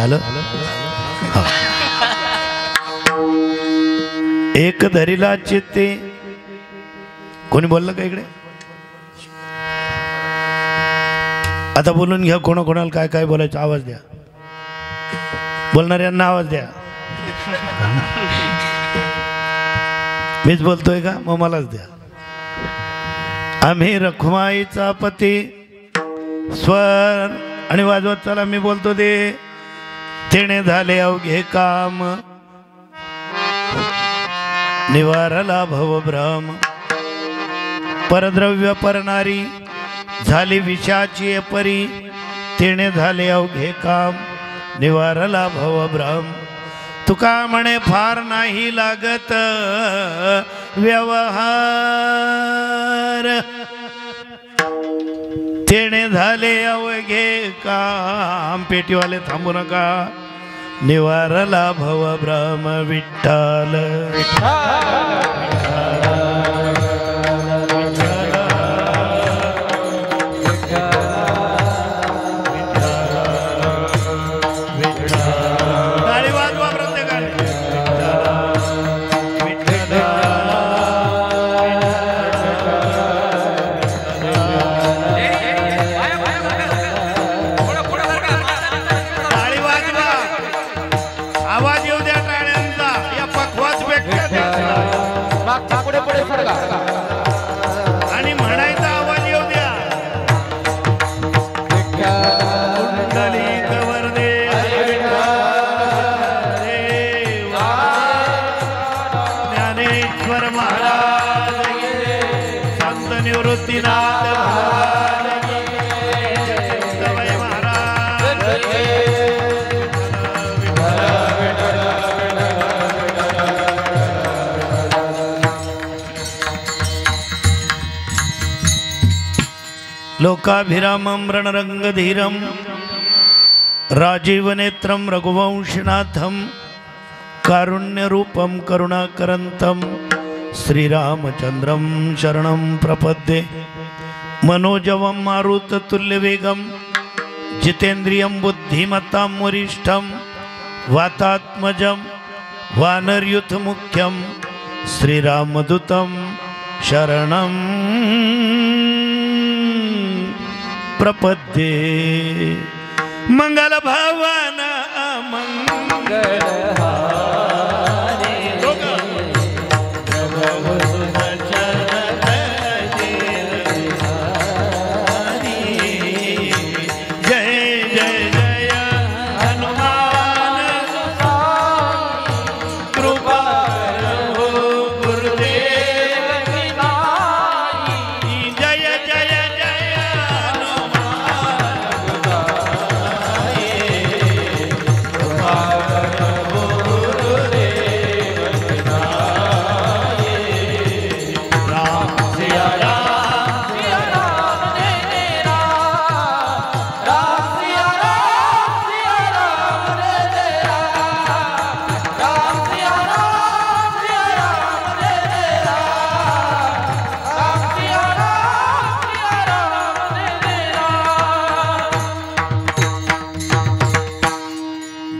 झालं एक धरीला चित्ते कोणी बोललं का इकडे आता बोलून घ्या कोणाकोणाला काय काय बोलायचं आवाज द्या बोलणाऱ्यांना आवाज द्या मीच बोलतोय का मग मलाच द्या आम्ही रखुमाईचा पती स्वर आणि वाजवत चला मी बोलतो ते तिने झाले अवघे काम निवारला भवभ्रम परद्रव्य परणारी झाली विषाची परी तिने झाले अवघे काम निवारला भवभ्रम तुका म्हणे फार नाही लागत व्यवहार तिने झाले अवघे काम पेटीवाले थांबू नका निवारला भवभ्रम विठ्ठल आणि म्हणायचा आवाज येऊ द्या कवर दे ज्ञानेश्वर महाराज संत निवृत्तीनाथ लोकाभिरामं रणरंगधीरं राजीवनेत्रं रघुवंशनाथं कारुण्यरूपं करुणाकरन्तं श्रीरामचन्द्रं शरणं प्रपद्ये मनोजवं मारुततुल्यवेगं जितेन्द्रियं बुद्धिमतां वरिष्ठं वातात्मजं वानरयूथमुख्यं श्रीरामदूतं शरणं प्रपद्ये मंगल भवन मंगल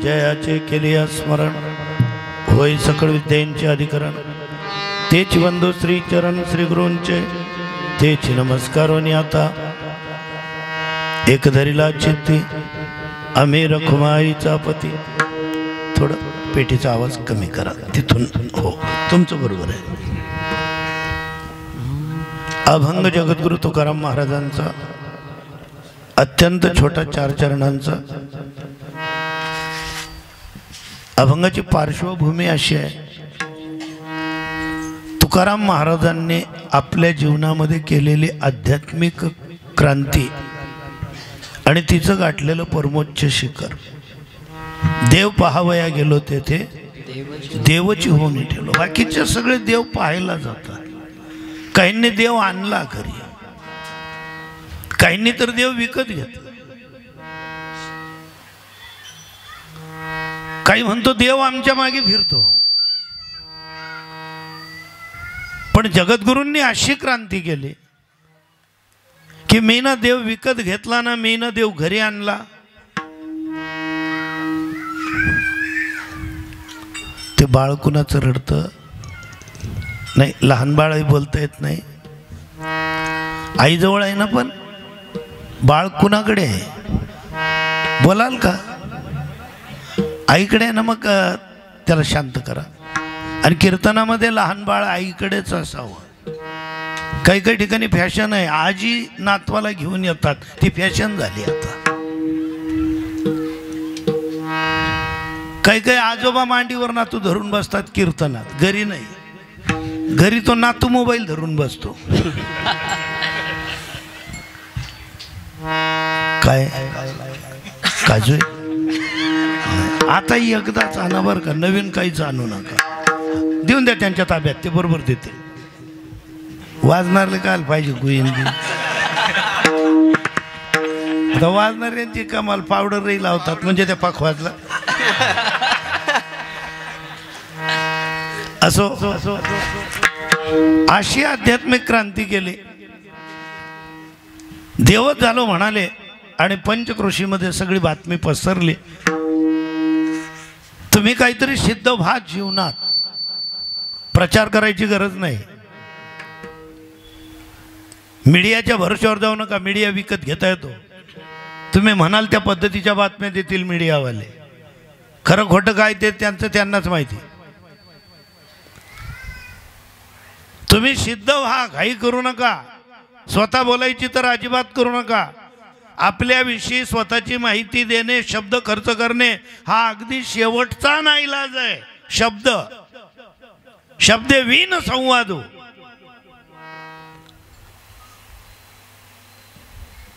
जयाचे केले स्मरण होय सकळ विद्यांचे अधिकरण तेच वंदो श्री चरण श्री गुरूंचे तेच नमस्कारोनी आता एक धरीला चित्ती आम्ही रखुमाईचा पती थोडं पेटीचा आवाज कमी करा तिथून हो तुमचं बरोबर आहे अभंग जगद्गुरु तुकाराम महाराजांचा अत्यंत छोटा 4 चरणांचा अभंगाची पार्श्वभूमी अशी आहे तुकाराम महाराजांनी आपल्या जीवनामध्ये केलेली आध्यात्मिक क्रांती आणि तिचं गाठलेलं परमोच्च शिखर देव पाहावया गेलो तेथे देवची होऊन ठेवलो बाकीचे सगळे देव पाहायला जातात काहींनी देव आणला घरी काहींनी तर देव विकत घेतला काही म्हणतो देव आमच्या मागे फिरतो पण जगद्गुरूंनी अशी क्रांती केली की मी ना देव विकत घेतला ना मी ना देव घरी आणला ते बाळ कुणाचं रडतं नाही, लहान बाळही बोलता येत नाही, आईजवळ आहे ना, पण बाळ कुणाकडे आहे बोलाल का? आईकडे आहे ना, मग त्याला शांत करा. आणि कीर्तनामध्ये लहान बाळ आईकडेच असावं. काही काही ठिकाणी फॅशन आहे, आजी नातवाला घेऊन येतात, ती फॅशन झाली आता. काही काही आजोबा मांडीवर नातू धरून बसतात कीर्तनात, घरी नाही. घरी तो नातू मोबाईल धरून बसतो. काय काजू आता एकदाच आणा बरं का, नवीन काहीच आणू नका. देऊन द्या त्यांच्या ताब्यात, ते बरोबर देते. वाजणारले काय पाहिजे गुईंदी. आता वाजणाऱ्यांची कमाल पावडरही लावतात म्हणजे त्या पाक वाजला. असो अशी आध्यात्मिक क्रांती केली. देवच झालो म्हणाले आणि पंचक्रोशीमध्ये सगळी बातमी पसरली. तुम्ही काहीतरी सिद्ध व्हा जीवनात, प्रचार करायची गरज नाही. मीडियाच्या भरोश्यावर जाऊ नका, मीडिया विकत घेता येतो. तुम्ही म्हणाल त्या पद्धतीच्या बातम्या देतील मीडियावाले. खरं खोटं काय ते त्यांनाच माहिती. तुम्ही सिद्ध व्हा, घाई करू नका. स्वतः बोलायची तर अजिबात करू नका. आपल्याविषयी स्वतःची माहिती देणे, शब्द खर्च करणे हा अगदी शेवटचा नाईलाज आहे. शब्द विन संवादो.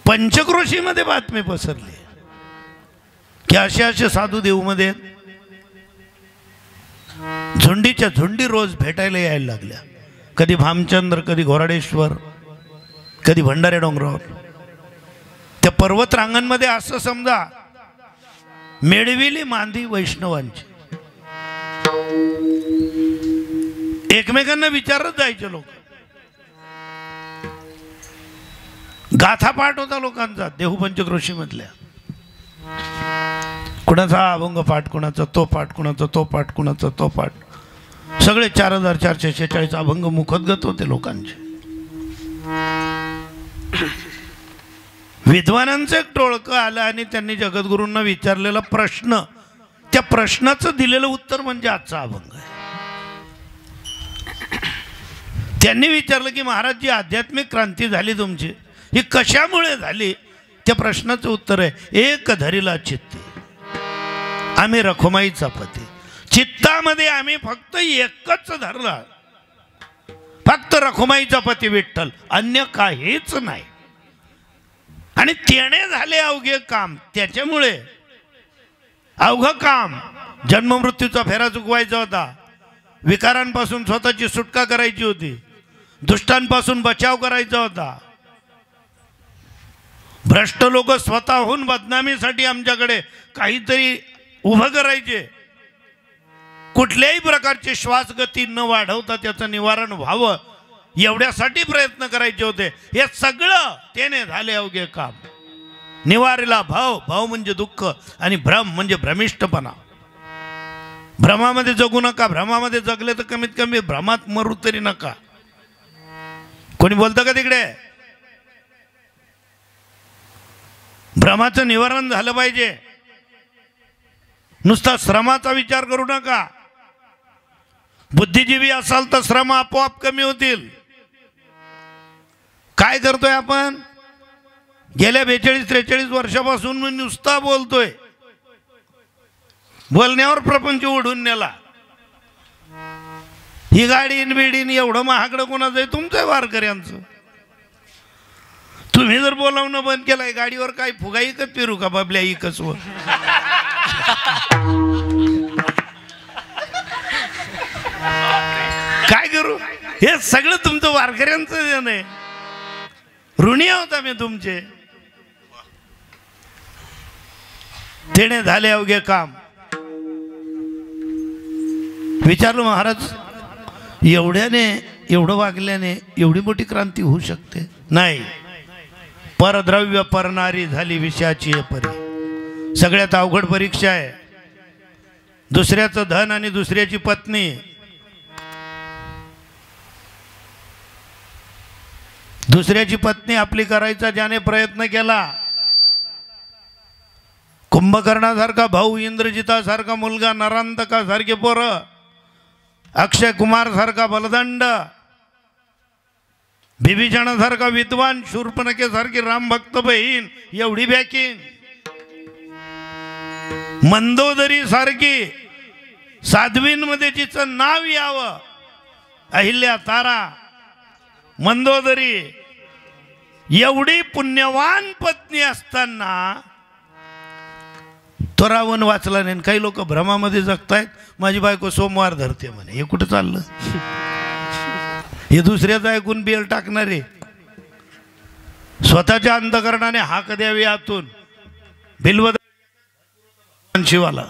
पंचक्रोशीमध्ये बातमी पसरली की असे साधू देऊमध्ये झुंडीच्या झुंडी रोज भेटायला यायला लागल्या. कधी भामचंद्र, कधी घोराडेश्वर, कधी भंडारे डोंगरावर. त्या पर्वत रांगांमध्ये असं समजा मेळविली मांदी वैष्णवांची. एकमेकांना विचारत जायचे लोक. गाथा पाठ होता लोकांचा देहू पंचक्रोशी मधल्या. कुणाचा अभंग पाठ, कुणाचा तो पाठ, कुणाचा तो पाठ, कुणाचा तो पाठ. सगळे 4446 अभंग मुखोद्गत होते लोकांचे. विद्वानांचं एक टोळकं आलं आणि त्यांनी जगद्गुरूंना विचारलेला प्रश्न, त्या प्रश्नाचं दिलेलं उत्तर म्हणजे आजचा अभंग आहे. त्यांनी विचारलं की महाराज, जी आध्यात्मिक क्रांती झाली तुमची ही कशामुळे झाली? त्या प्रश्नाचं उत्तर आहे, एक धरीला चित्ती आम्ही रखुमाईचा पती. चित्तामध्ये आम्ही फक्त एकच धरला, फक्त रखुमाईचा पती विठ्ठल, अन्य काहीच नाही. आणि त्याने झाले अवघे काम. त्याच्यामुळे अवघं काम, जन्म मृत्यूचा फेरा चुकवायचा होता, विकारांपासून स्वतःची सुटका करायची होती, दुष्टांपासून बचाव करायचा होता. भ्रष्ट लोक स्वतःहून बदनामीसाठी आमच्याकडे काहीतरी उभं करायचे. कुठल्याही प्रकारची श्वासगती न वाढवता त्याचं निवारण व्हावं एवढ्यासाठी प्रयत्न करायचे होते. हे सगळं त्याने झाले अवघे काम. निवारीला भाव, भाव म्हणजे दुःख, आणि भ्रम म्हणजे भ्रमिष्टपणा. भ्रमामध्ये जगू नका. भ्रमामध्ये जगले तर कमीत कमी भ्रमात मरू तरी नका. कोणी बोलतं का तिकडे? भ्रमाचं निवारण झालं पाहिजे. नुसता श्रमाचा विचार करू नका. बुद्धिजीवी असाल तर श्रम आपोआप कमी होतील. काय करतोय आपण? गेल्या 42-43 वर्षापासून मी नुसता बोलतोय. बोलण्यावर प्रपंच ओढून नेला. ही गाडीन बिडीन एवढं महागडं कोणाचं आहे? तुमचं वारकऱ्यांचं. तुम्ही जर बोलावणं बंद केलंय, गाडीवर काय फुगा इकत फिरू का बाबल्या इकच व? काय करू? हे सगळं तुमचं वारकऱ्यांचं नाही. ऋणी होता मी तुमचे. तेने झाले अवघे काम. विचारलं महाराज, एवढ्याने, एवढं वागल्याने एवढी मोठी क्रांती होऊ शकते? नाही. परद्रव्य परनारी झाली विषयाची परी. सगळ्यात अवघड परीक्षा आहे. दुसऱ्याचं धन आणि दुसऱ्याची पत्नी, दुसऱ्याची पत्नी आपली करायचा ज्याने प्रयत्न केला, कुंभकर्णासारखा भाऊ, इंद्रजितासारखा मुलगा, नरांतकासारखे पोरं, अक्षय कुमार सारखा बलदंड, बिभीषणासारखा विद्वान, शूर्पणखेसारखी रामभक्त बहीण, एवढी बॅकिंग, मंदोदरी सारखी साध्वींमध्ये जिचं नाव यावं, अहिल्या, तारा, मंदोदरी, एवढी पुण्यवान पत्नी असताना तो रावण वाचला नाही. काही लोक भ्रमामध्ये जगतायत, माझी बायको सोमवार धरते म्हणे. हे कुठं चाललं? हे दुसऱ्याचं ऐकून बेल टाकणारे, स्वतःच्या अंतकरणाने हाक द्यावी आतून बिलवद शिवाला.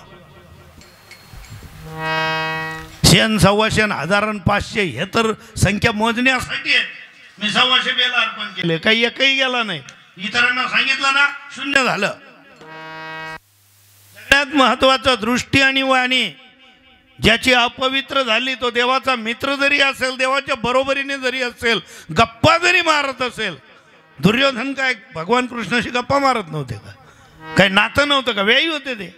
शेण, सव्वाशेन, हजारान, 500 हे तर संख्या मोजण्यासाठी आहे. मी 1,200 बेल अर्पण केले, काही एकही गेला नाही. इतरांना सांगितलं ना, शून्य झालं. सगळ्यात महत्वाचं, दृष्टी आणि वाणी ज्याची अपवित्र झाली तो देवाचा मित्र जरी असेल, देवाच्या बरोबरीने जरी असेल, गप्पा जरी मारत असेल. दुर्योधन काय भगवान कृष्णाशी गप्पा मारत नव्हते का? काही नातं नव्हतं का? वेळी होते ते.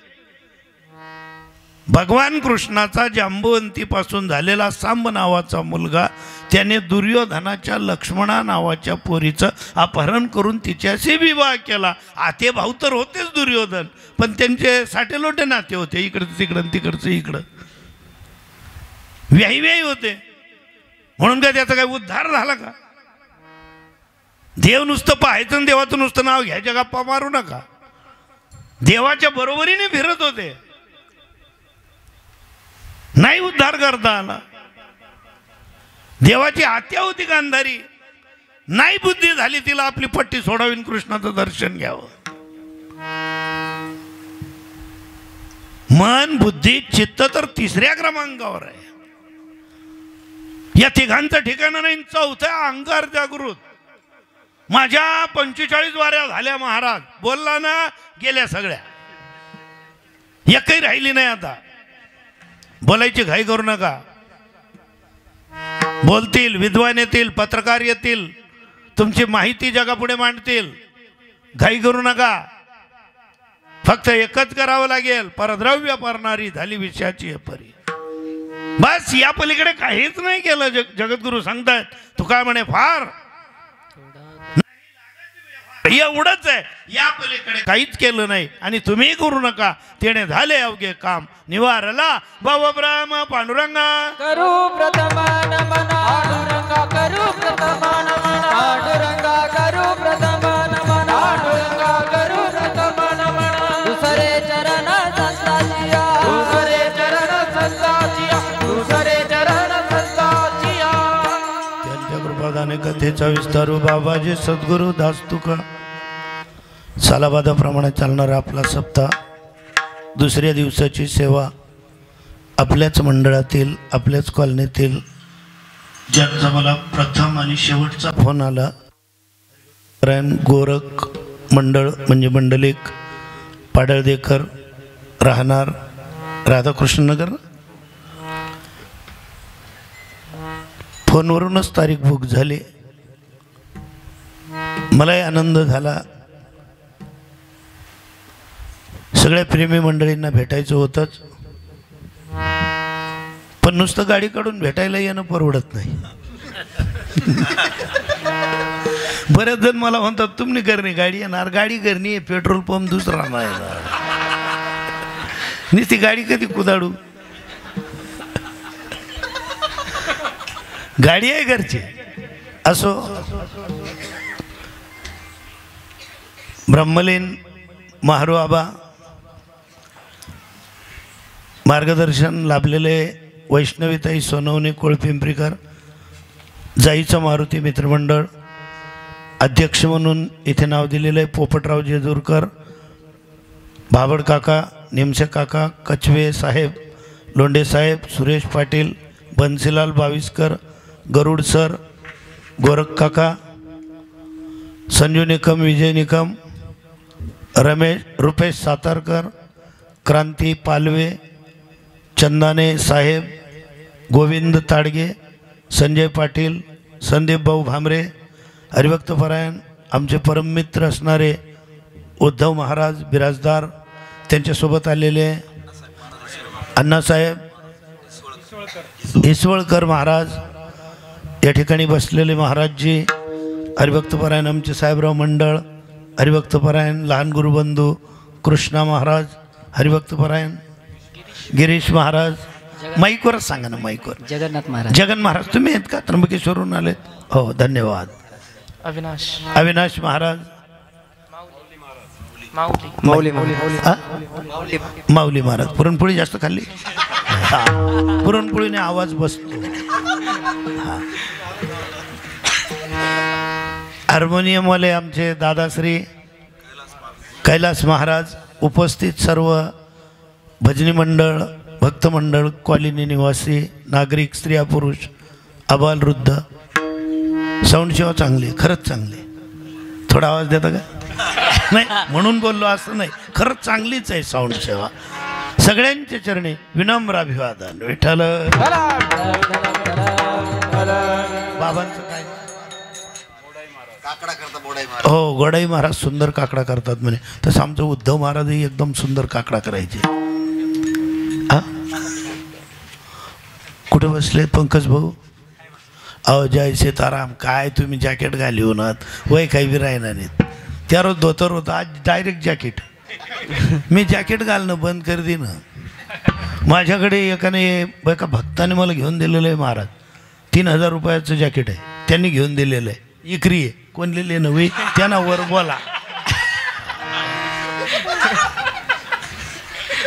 भगवान कृष्णाचा जांबुवंतीपासून झालेला सांब नावाचा मुलगा, त्याने दुर्योधनाच्या लक्ष्मणा नावाच्या पोरीचं अपहरण करून तिच्याशी विवाह केला. आते भाऊ तर होतेच दुर्योधन, पण त्यांचे साटेलोटे नाते होते, इकडचं तिकडं तिकडचं इकडं, व्याही व्याही होते. म्हणून काय त्याचा काही उद्धार झाला का? देव नुसतं पाहायचं आणि देवाचं नुसतं नाव घ्यायच्या गप्पा मारू नका. देवाच्या बरोबरीने फिरत होते, नाही उद्धार करता आला. देवाची आत्या होती गांधारी, नाही बुद्धी झाली तिला आपली पट्टी सोडावीन कृष्णाचं दर्शन घ्यावं. मन, बुद्धी, चित्त तर 3ऱ्या क्रमांकावर आहे. या तिघांचं ठिकाण नाही. 4था अहंकार जागृत. माझ्या 45 वाऱ्या झाल्या महाराज, बोलला ना, गेल्या सगळ्या, एकही राहिली नाही. आता बोलायची घाई करू नका. बोलतील, विद्वान येतील, पत्रकार येतील, तुमची माहिती जगापुढे मांडतील. घाई करू नका. फक्त एकच करावं लागेल, परद्रव्य परणारी झाली विषयाची परी. बस, या पलीकडे काहीच नाही केलं. जगद्गुरु सांगतायत, तू काय म्हणे, फार एवढंच आहे, या पलीकडे काहीच केलं नाही. आणि तुम्ही करू नका, तेने झाले अवघे काम. निवारला भव ब्रह्म पांडुरंगा करू प्रथमा नमन पांडुरंगा, करू प्रथमा नमन पांडुरंगा, करू प्रथमा नमन पांडुरंगा, करू प्रथमा नमन. दुसरे चरण संताचिया, दुसरे चरण संताचिया, दुसरे चरण संताचिया. त्यांच्या कृपादाने कथेचा विस्तारू बाबाजी सद्गुरु दास तुका. सालाबादाप्रमाणे चालणारा आपला सप्ताह, दुसऱ्या दिवसाची सेवा आपल्याच मंडळातील, आपल्याच कॉलनीतील, ज्यांचा मला प्रथम आणि शेवटचा फोन आला, गोरख मंडळ म्हणजे मंडलिक पाडळदेकर, राहणार राधाकृष्णनगर. फोनवरूनच तारीख बुक झाली. मलाही आनंद झाला. सगळ्या प्रेमी मंडळींना भेटायचं होतंच, पण नुसतं गाडी काढून भेटायला येणं परवडत नाही. बरेच जण मला म्हणतात, तुम्ही करणे गाडी येणार, गाडी करणी आहे, पेट्रोल पंप दुसरा नाही, नुसती गाडी कधी कुदाडू. गाडी आहे घरची. असो, ब्रह्मलीन महारू आबा, मार्गदर्शन लाभलेले वैष्णवीताई सोनवणे कोळपिंपरीकर, जाईचं मारुती मित्रमंडळ, अध्यक्ष म्हणून इथे नाव दिलेलं आहे पोपटराव जेजूरकर, भाबड काका, निमसे काका, कचवे साहेब, लोंढे साहेब, सुरेश पाटील, बन्सीलाल बाविस्कर, गरुड सर, गोरख काका, संजू निकम, विजय निकम, रुपेश सातारकर, क्रांती पालवे, चंदाने साहेब, गोविंद ताडगे, संजय पाटील, संदीप भाऊ भामरे, हरिभक्तपरायण आमचे परममित्र असणारे उद्धव महाराज बिराजदार, त्यांच्यासोबत आलेले अण्णासाहेब इसवळकर महाराज, या ठिकाणी बसलेले महाराजजी, हरिभक्तपरायण आमचे साहेबराव मंडळ, हरिभक्तपरायण लहान गुरुबंधू कृष्णा महाराज, हरिभक्तपरायण गिरीश महाराज. माईकवरच सांगा ना, माईकवर. जगन्नाथ महाराज. जगन महाराज तुम्ही आहेत का? त्र्यंबकेश्वरहून आलेत? हो, धन्यवाद. अविनाश महाराज, माऊली माऊली महाराज. पुरणपोळी जास्त खाल्ली? पुरणपोळीने आवाज बसतो. हार्मोनियमवाले आमचे दादाश्री कैलास महाराज, उपस्थित सर्व भजनी मंडळ, भक्त मंडळ, कॉलनी निवासी, नागरिक, स्त्रिया पुरुष, अबाल वृद्ध. साऊंड सेवा चांगली, खरंच चांगली. थोडा आवाज देता का? नाही म्हणून बोललो असं नाही, खरंच चांगलीच आहे साऊंड सेवा. सगळ्यांच्या चरणी विनम्र अभिवादन. विठ्ठल. बाबांचं काय? हो, गोडाई महाराज सुंदर काकडा करतात म्हणे. तसं आमचं उद्धव महाराजही एकदम सुंदर काकडा करायचे. हा, कुठे बसले पंकज भाऊ? अहो जय सीताराम. काय तुम्ही जॅकेट घालून वय काही बी राहणार नाहीत. त्या रोज धोतर होतं, आज डायरेक्ट जॅकेट. मी जॅकेट घालणं बंद कर दे ना. माझ्याकडे एकाने एका भक्ताने मला घेऊन दिलेलं आहे महाराज, 3000 रुपयाचं जॅकेट आहे, त्यांनी घेऊन दिलेलं आहे. इकरी आहे, कोण लिहिले नव्हे त्यांना वर बोला.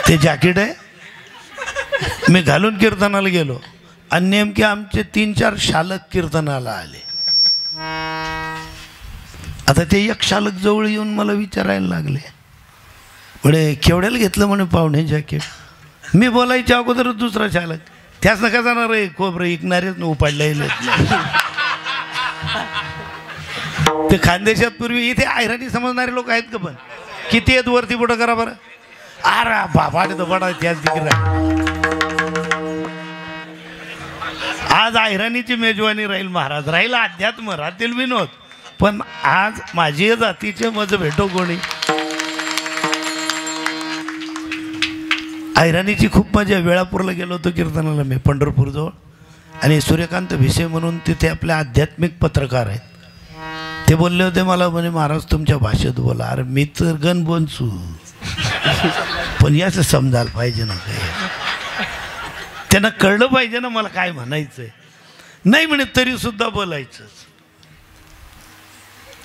ते जॅकेट आहे, मी घालून कीर्तनाला गेलो आणि नेमके आमचे 3-4 शालक कीर्तनाला आले. आता ते एक शालक जवळ येऊन मला विचारायला लागले, म्हणे केवढ्याला घेतलं म्हणे पाहुणे जॅकेट. मी बोलायच्या अगोदरच दुसरा शालक, त्याच नका जाणार आहे खोबरं इकणारेच न उपाडल्या. ते खानदेशात पूर्वी इथे आयराणी समजणारे लोक आहेत का? पण किती आहेत वरती पुढं करा बरं. अरे बाबा तो बडा त्याच दिकरा. आज आयराणीची मेजवानी राहील महाराज, राहील अध्यात्म, राहतील विनोद. पण आज माझी जातीचे मज भेटो कोणी. आयराणीची खूप मजा. वेळापूरला गेलो होतो कीर्तनाला मी, पंढरपूरजवळ. आणि सूर्यकांत भिसे म्हणून तिथे आपले आध्यात्मिक पत्रकार आहेत. ते बोलले होते मला, म्हणे महाराज तुमच्या भाषेत बोला. अरे मी तर गण बोलचू, पण याचं समजायला पाहिजे ना, काय त्यांना कळलं पाहिजे ना मला काय म्हणायचंय. नाही म्हणे तरी सुद्धा बोलायचं.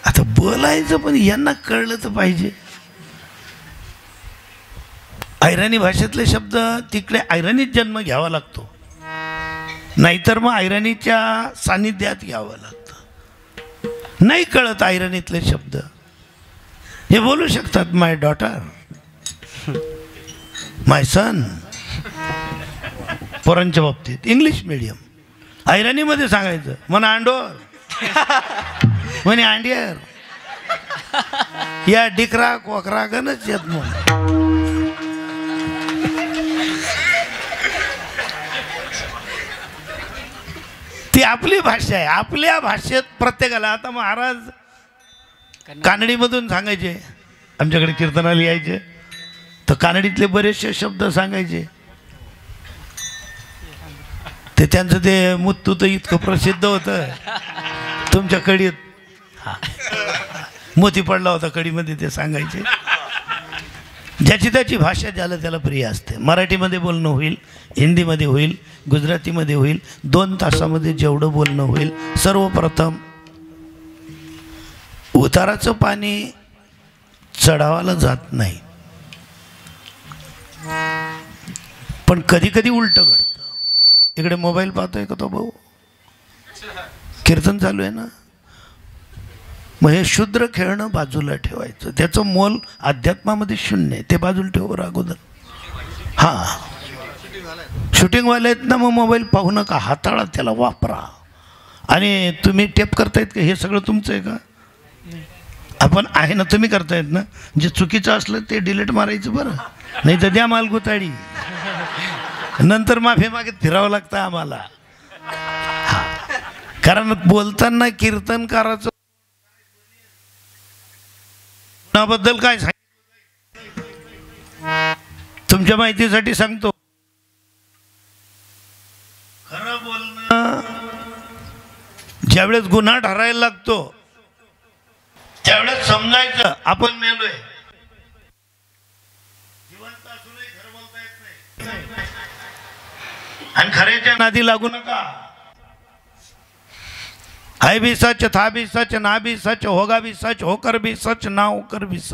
आता बोलायचं पण यांना कळलं तर पाहिजे. आयराणी भाषेतले शब्द तिकडे आयराणीत जन्म घ्यावा लागतो, नाहीतर मग आयराणीच्या सानिध्यात घ्यावं लागतं. नाही कळत आयराणीतले शब्द, हे बोलू शकतात माय डॉटर, माय सन. पोरांच्या बाबतीत इंग्लिश मीडियम. आयराणीमध्ये सांगायचं म्हणा अंडोर, म्हणे अंडियर, या डिकरा कोकरा गणच येत म्हणून. ती आपली भाषा आहे. आपल्या भाषेत प्रत्येकाला. आता महाराज कानडीमधून सांगायचे, आमच्याकडे कीर्तनाला यायचे तर कानडीतले बरेचसे शब्द सांगायचे. ते त्यांचं ते मुत्तू तर इतकं प्रसिद्ध होतं तुमच्या कडीत. मोती पडला होता कडीमध्ये, ते सांगायचे. ज्याची त्याची भाषा ज्याला त्याला प्रिय असते. मराठीमध्ये बोलणं होईल, हिंदीमध्ये होईल, गुजरातीमध्ये होईल. 2 तासामध्ये जेवढं बोलणं होईल. सर्वप्रथम उताराचं पाणी चढावाला जात नाही, पण कधी कधी उलट घडतं. इकडे मोबाईल पाहतोय का तो भाऊ? कीर्तन चालू आहे ना. मग हे शुद्र खेळणं बाजूला ठेवायचं, त्याचं मोल अध्यात्मामध्ये शून्य आहे, ते बाजूला ठेवा अगोदर. हां, शूटिंगवाले आहेत ना, मग मोबाईल पाहू नका, हाताळा त्याला, वापरा. आणि तुम्ही टेप करतायत का? हे सगळं तुमचं आहे का? आपण आहे ना, तुम्ही करतायत ना. जे चुकीचं असलं ते डिलीट मारायचं बरं, नाही तर द्या माल गुताडी. नंतर माफी मागत फिरावं लागतं आम्हाला, कारण बोलताना कीर्तनकाराचं बद्दल काय सांग, तुमच्या माहितीसाठी सांगतो. खरं बोलणं ज्यावेळेस गुन्हा ठरायला लागतो त्यावेळेस समजायचं आपण मेलोय. जिवंत असूनही खरं बोलता येत नाही, आणि खऱ्याच्या नादी लागू नका. है भी सच, था भी सच, ना भी सच, होगा भी सच, होकर भी सच, ना होकर भी सच.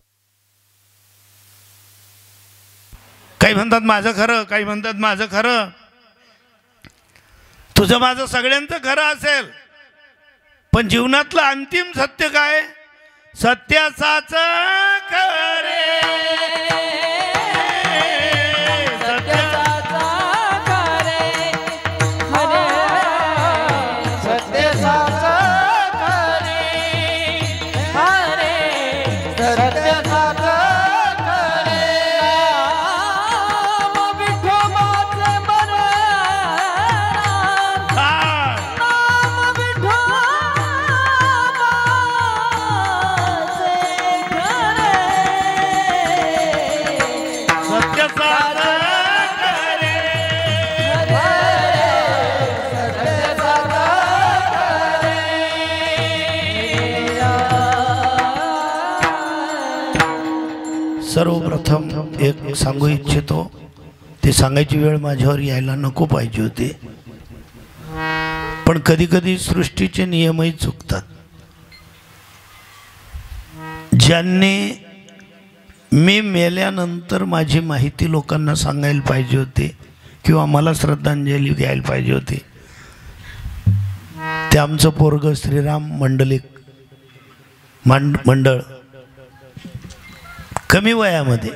काही म्हणतात माझं खरं, काही म्हणतात माझं खरं. तुझं माझं सगळ्यांचं खरं असेल, पण जीवनातलं अंतिम सत्य काय? सत्याचाच खरे, सर्वप्रथम एक सांगू इच्छितो, ते सांगायची वेळ माझ्यावर यायला नको पाहिजे होती, पण कधी कधी सृष्टीचे नियमही चुकतात. ज्यांनी मी मेल्यानंतर माझी माहिती लोकांना सांगायला पाहिजे होती किंवा मला श्रद्धांजली द्यायला पाहिजे होती, ते आमचं पोरग श्रीराम मंडळ कमी वयामध्ये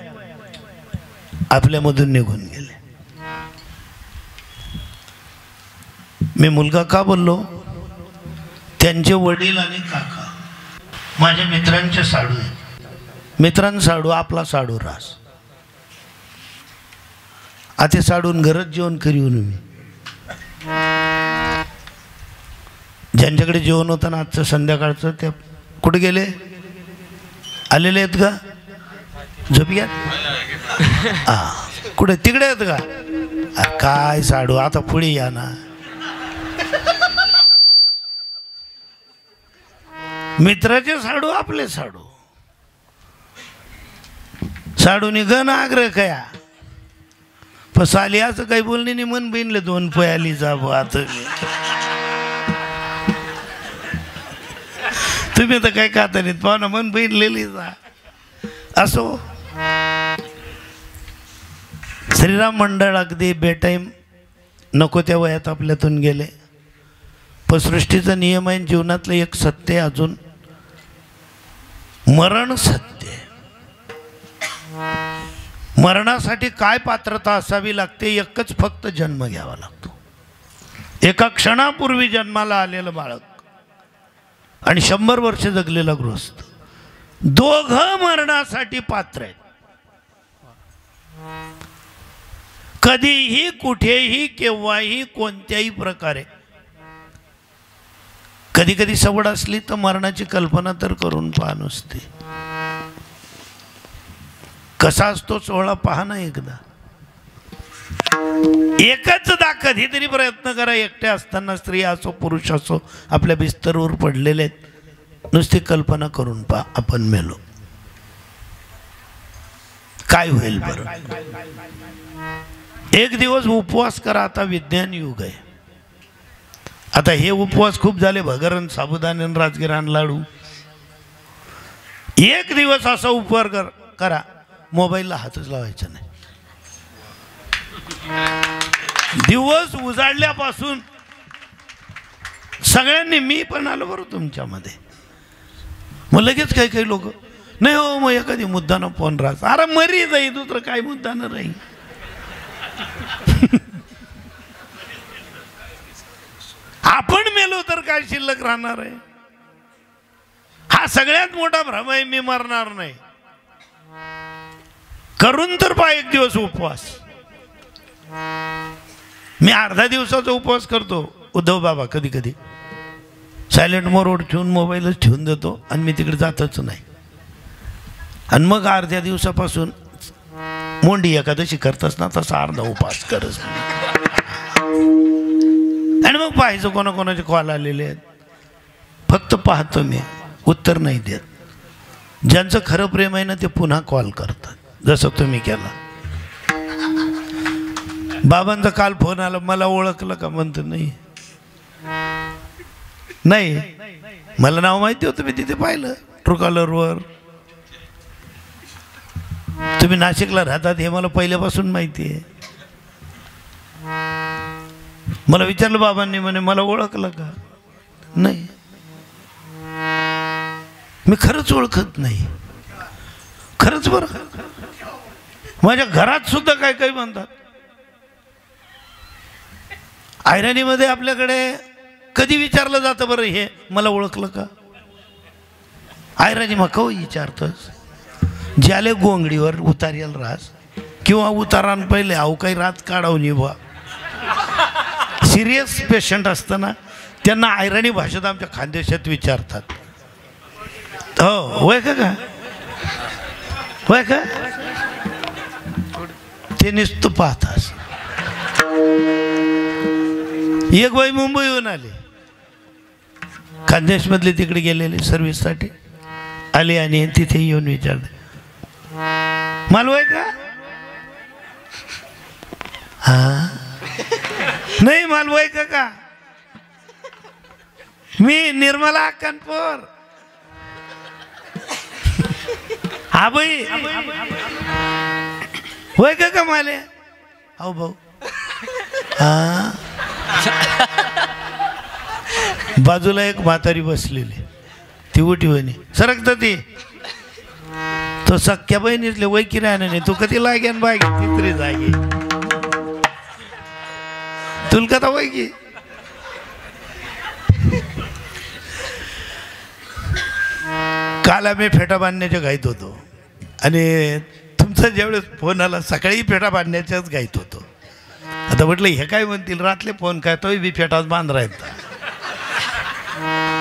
आपल्यामधून निघून गेले. मी मुलगा का बोललो? त्यांचे वडील आणि काका माझ्या मित्रांचे साडू आहेत. मित्रांचा साडू आपला साडू रास. आता साडून घरात जेवण करीन मी. ज्यांच्याकडे जेवण होतं ना आजचं संध्याकाळचं, ते कुठे गेले? आलेले आहेत का? झोपी कुठे? तिकडे आहेत का? काय साडू, आता पुढे या ना. मित्राचे साडू आपले साडू. साडूनी गण आग्रह कया पसाली असं काही बोलणे नाही. मन बिनले दोन पयाली जा आता तुम्ही तर काय खाता नाहीत पाहुणा, मन बिनलेली जा. असो, श्रीराम मंडळ अगदी बेटाईम नको त्या वयात आपल्यातून गेले. पण सृष्टीचा नियम आहे, जीवनातलं एक सत्य अजून, मरण सत्य. मरणासाठी काय पात्रता असावी लागते? एकच फक्त जन्म घ्यावा लागतो. एका क्षणापूर्वी जन्माला आलेलं बाळक आणि 100 वर्ष जगलेला गृहस्थ, दोघं मरणासाठी पात्र आहेत. कधीही, कुठेही, केव्हाही, कोणत्याही प्रकारे. कधी कधी सवड असली तर मरणाची कल्पना तर करून पहा नुसती. कसा असतो सोहळा पहा ना एकदा. एकचदा कधीतरी प्रयत्न करा. एकट्या असताना, स्त्री असो पुरुष असो, आपल्या बिस्तरवर पडलेले आहेत, नुसती कल्पना करून पहा आपण मेलो काय होईल बरं. एक दिवस उपवास करा. आता विज्ञान युग आहे. आता हे उपवास खूप झाले, भगरण, साबुदाणे, राजगिरान, लाडू. एक दिवस असा उपवास करा, मोबाईलला हातच लावायचा नाही. दिवस उजाडल्यापासून सगळ्यांनी, मी पण आलो बरं तुमच्यामध्ये. मग लगेच काही काही लोक नाही हो, मग एखादी मुद्दानं फोन राहत. अरे मरी जाई, दुसरं काय मुद्दानं राहील. आपण मेलो तर काय शिल्लक राहणार आहे? हा सगळ्यात मोठा भ्रम आहे. मी मरणार नाही. करून तर पहा एक दिवस उपवास. मी अर्धा दिवसाचा उपवास करतो उद्धव बाबा, कधी कधी सायलेंट मोडवर ठेवून मोबाईलच ठेवून देतो आणि मी तिकडे जातच नाही. आणि मग अर्ध्या दिवसापासून मोंडी एकादशी करतच ना तसा अर्धा उपवास करत. आणि मग पाहायचं कोणाकोणाचे कॉल आलेले आहेत, फक्त पाहतो मी, उत्तर नाही देत. ज्यांचं खरं प्रेम आहे ना ते पुन्हा कॉल करतात, जसं तुम्ही केला. बाबांचा काल फोन आला, मला ओळखलं का? म्हणतो नाही नाही, मला नाव माहिती होतं, मी तिथे पाहिलं ट्रूकॉलरवर. तुम्ही नाशिकला राहतात हे मला पहिल्यापासून माहिती आहे. मला विचारलं बाबांनी, म्हणे मला ओळखलं का? नाही, मी खरंच ओळखत नाही, खरंच. बरं, माझ्या घरात सुद्धा काय काही म्हणतात. ऐराणीमध्ये आपल्याकडे कधी विचारलं जातं बरं हे मला ओळखलं का? ऐराणी मग कधी विचारतोस? ज्याले गोंगडीवर उतारेल रास किंवा उतारान पहिले अहो काही रात काढावं निभा, सिरियस पेशंट असताना त्यांना ऐराणी भाषेत आमच्या खानदेशात विचारतात. हो होय का? होय का? ते नुसतं पाहतास. एक बाई मुंबईहून आली, खानदेशमधले तिकडे गेलेले सर्व्हिससाठी आले आणि तिथे येऊन विचारले मालू आहे का? हा नाही मालू आहे का? मी निर्मला अक्कनपूर. हा बाई होय का माले? हो भाऊ. हा बाजूला एक म्हातारी बसलेली, ती उठी म्हणे सरकत ती. तो सख्या बहिणीतले वय की नाही, तू कधी लागेन बाय तिसरी जागी तुला का वय की. काल आम्ही फेटा बांधण्याच्या घाईत होतो आणि तुमचा ज्यावेळेस फोन आला सकाळी फेटा बांधण्याच्याच घाईत होतो. आता म्हटलं हे काय म्हणतील, रातले फोन काय तोही बी फेटाच बांध राहत,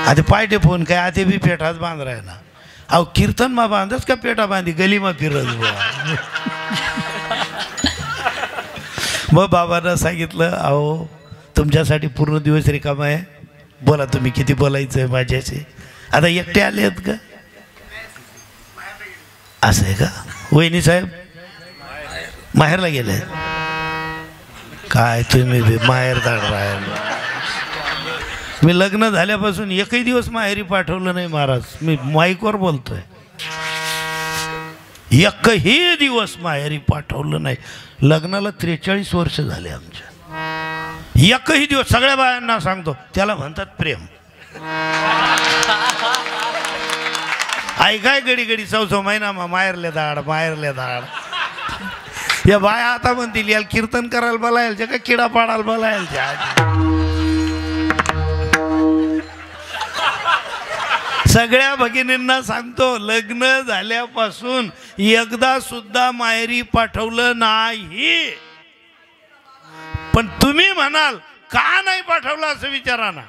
आता पायटे फोन काय आता बी फेटाच बांध राह ना. अहो कीर्तन मा बांधच का पेटा बांधी गली मा फिरत. मग बाबांना सांगितलं अहो तुमच्यासाठी पूर्ण दिवस रिकामा आहे, बोला तुम्ही किती बोलायचं आहे माझ्याशी. आता एकटे आले आहेत का? असं आहे का? वहिनी साहेब माहेरला गेले काय? तुम्ही बी माहेर दाड राहायला. मी लग्न झाल्यापासून एकही दिवस माहेरी पाठवलं नाही महाराज, मी माईकवर बोलतोय. एकही दिवस माहेरी पाठवलं नाही. लग्नाला 43 वर्ष झाले आमच्या. एकही दिवस. सगळ्या बायांना सांगतो त्याला म्हणतात प्रेम. आई काय गडी गडी 6 महिना माहेरले दाड माहेरले दाड. या बाया आता म्हणतील याला कीर्तन करायला बोलायला का किडा पाडायला बोलायला. सगळ्या भगिनींना सांगतो लग्न झाल्यापासून एकदा सुद्धा माहेरी पाठवलं नाही. पण तुम्ही म्हणाल का नाही पाठवलं असं विचारा ना.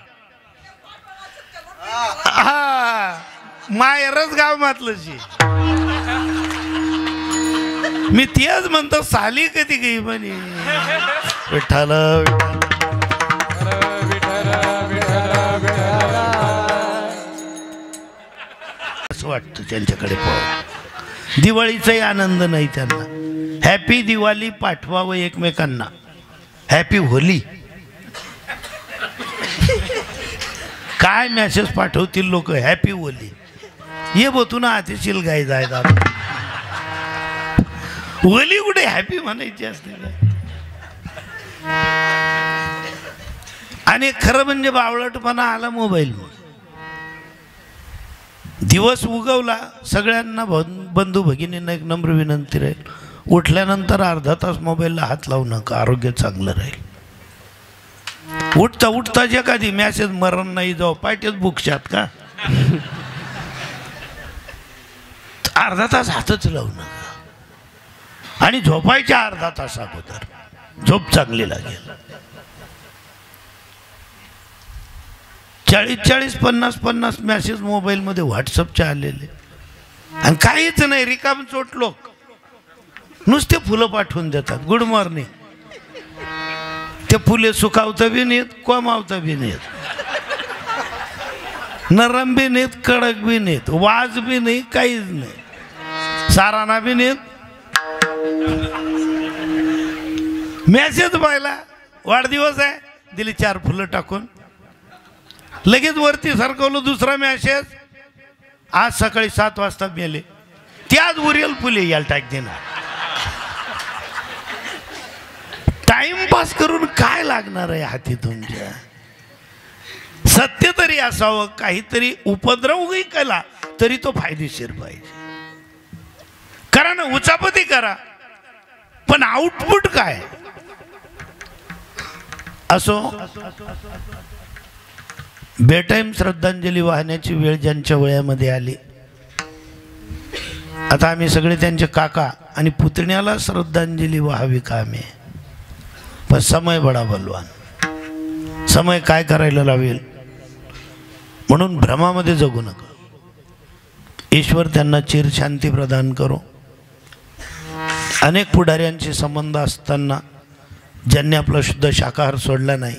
माहेरच गाव मातलंशी. मी तेच म्हणतो साली कधी गई म्हणे. विठ्ठल असं वाटतं त्यांच्याकडे पाहून. दिवाळीचाही आनंद नाही त्यांना. हॅपी दिवाळी पाठवावं एकमेकांना. हॅपी होली काय मेसेज पाठवतील लोक. हॅपी होली ये बोतू ना आतिशील गाय जायदा. होली कुठे हॅपी म्हणायची असते का? आणि खरं म्हणजे बावळटपणा आला मोबाईल. दिवस उगवला. सगळ्यांना बंधू भगिनींना एक नम्र विनंती राहील, उठल्यानंतर अर्धा तास मोबाईलला हात लावू नका, आरोग्य चांगलं राहील. उठता उठता जे कधी मॅसेज मरण नाही जाऊ पायटेच बुकशात का. अर्धा तास हातच लावू नका. आणि झोपायच्या अर्धा तास अगोदर झोप चांगली लागेल. 40-40, 50-50 मेसेज मोबाईलमध्ये व्हॉट्सअपचे आलेले आणि काहीच नाही. रिकाम चोट लोक नुसते फुलं पाठवून देतात. Good morning. ते फुले सुकावता बी नाहीत, कोमावता बी नाहीत, नरम बी नाहीत, कडक बी नाहीत, वाज बी नाही, काहीच नाही, साराना बी नाहीत. मेसेज पाहिला, वाढदिवस आहे, दिली 4 फुलं टाकून. लगेच वरती सरकवलं दुसरा मेसेज, आज सकाळी 7 वाजता मेले. त्याच उरियल फुले याला टाक देणार. टाइमपास करून काय लागणार आहे हाती तुमच्या? सत्य तरी असावं, काहीतरी उपद्रवही केला तरी तो फायदेशीर पाहिजे. करा ना, उचापती करा, पण आउटपुट काय असो. बेटाईम श्रद्धांजली वाहण्याची वेळ ज्यांच्या वयामध्ये आली, आता आम्ही सगळे त्यांचे काका आणि पुतण्याला श्रद्धांजली व्हावी कामे. पण समय बडा बलवान, समय काय करायला लावेल म्हणून भ्रमामध्ये जगू नका. ईश्वर त्यांना चिर शांती प्रदान करो. अनेक पुढाऱ्यांचे संबंध असताना ज्यांनी आपला शुद्ध शाकाहार सोडला नाही,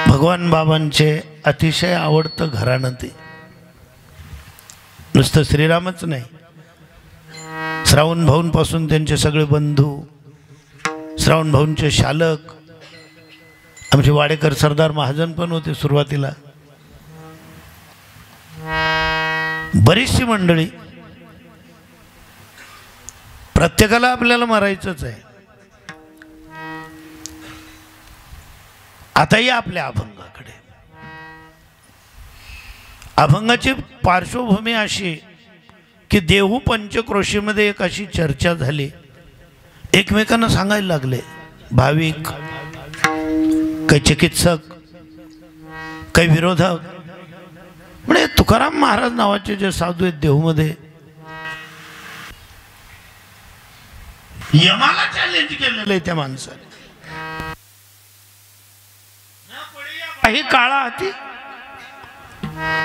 भगवान बाबांचे अतिशय आवडतं घराणं ते. नुसतं श्रीरामच नाही, श्रावण भाऊंपासून त्यांचे सगळे बंधू, श्रावण भाऊंचे शालक, आमचे वाडेकर सरदार महाजन पण होते सुरुवातीला, बरीचशी मंडळी. प्रत्येकाला आपल्याला मरायचंच आहे. आता या आपल्या अभंगाकडे. अभंगाची पार्श्वभूमी अशी की देहू पंचक्रोशीमध्ये एक अशी चर्चा झाली. एकमेकांना सांगायला लागले, भाविक, काही चिकित्सक, काही विरोधक, म्हणजे तुकाराम महाराज नावाचे जे साधू आहेत देहूमध्ये, यमाला चॅलेंज केलेलं आहे त्या माणसाने. काही काळा हाती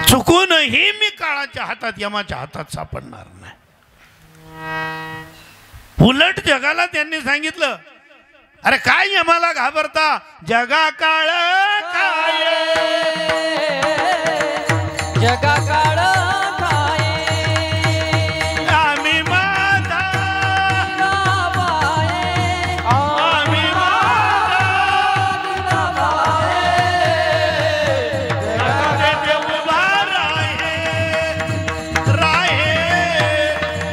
चुकूनही मी काळाच्या हातात, यमाच्या हातात सापडणार नाही. उलट जगाला त्यांनी सांगितलं, अरे काय यमाला घाबरता, जगा काळ काय, जगा काळ काय, आम्ही माता बाये, आम्ही जगात उभा राहे,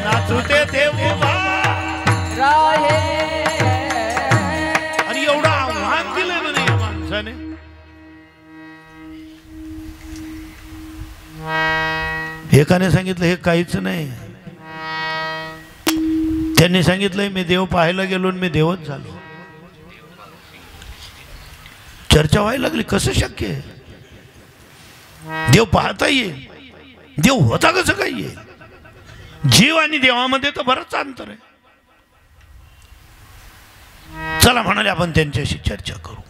नाचू ते उभा राहे. आणि एवढं आव्हान दिलं नाही या माणसाने. एकाने सांगितलं हे काहीच नाही, त्यांनी सांगितलंय मी देव पाहायला गेलो आणि मी देवच झालो. चर्चा व्हायला लागली, कसं शक्य आहे, देव पाहता येईल, देव होता कसं काय येईल, जीव आणि देवामध्ये तर बरंच अंतर आहे. चला म्हणाले आपण त्यांच्याशी चर्चा करू.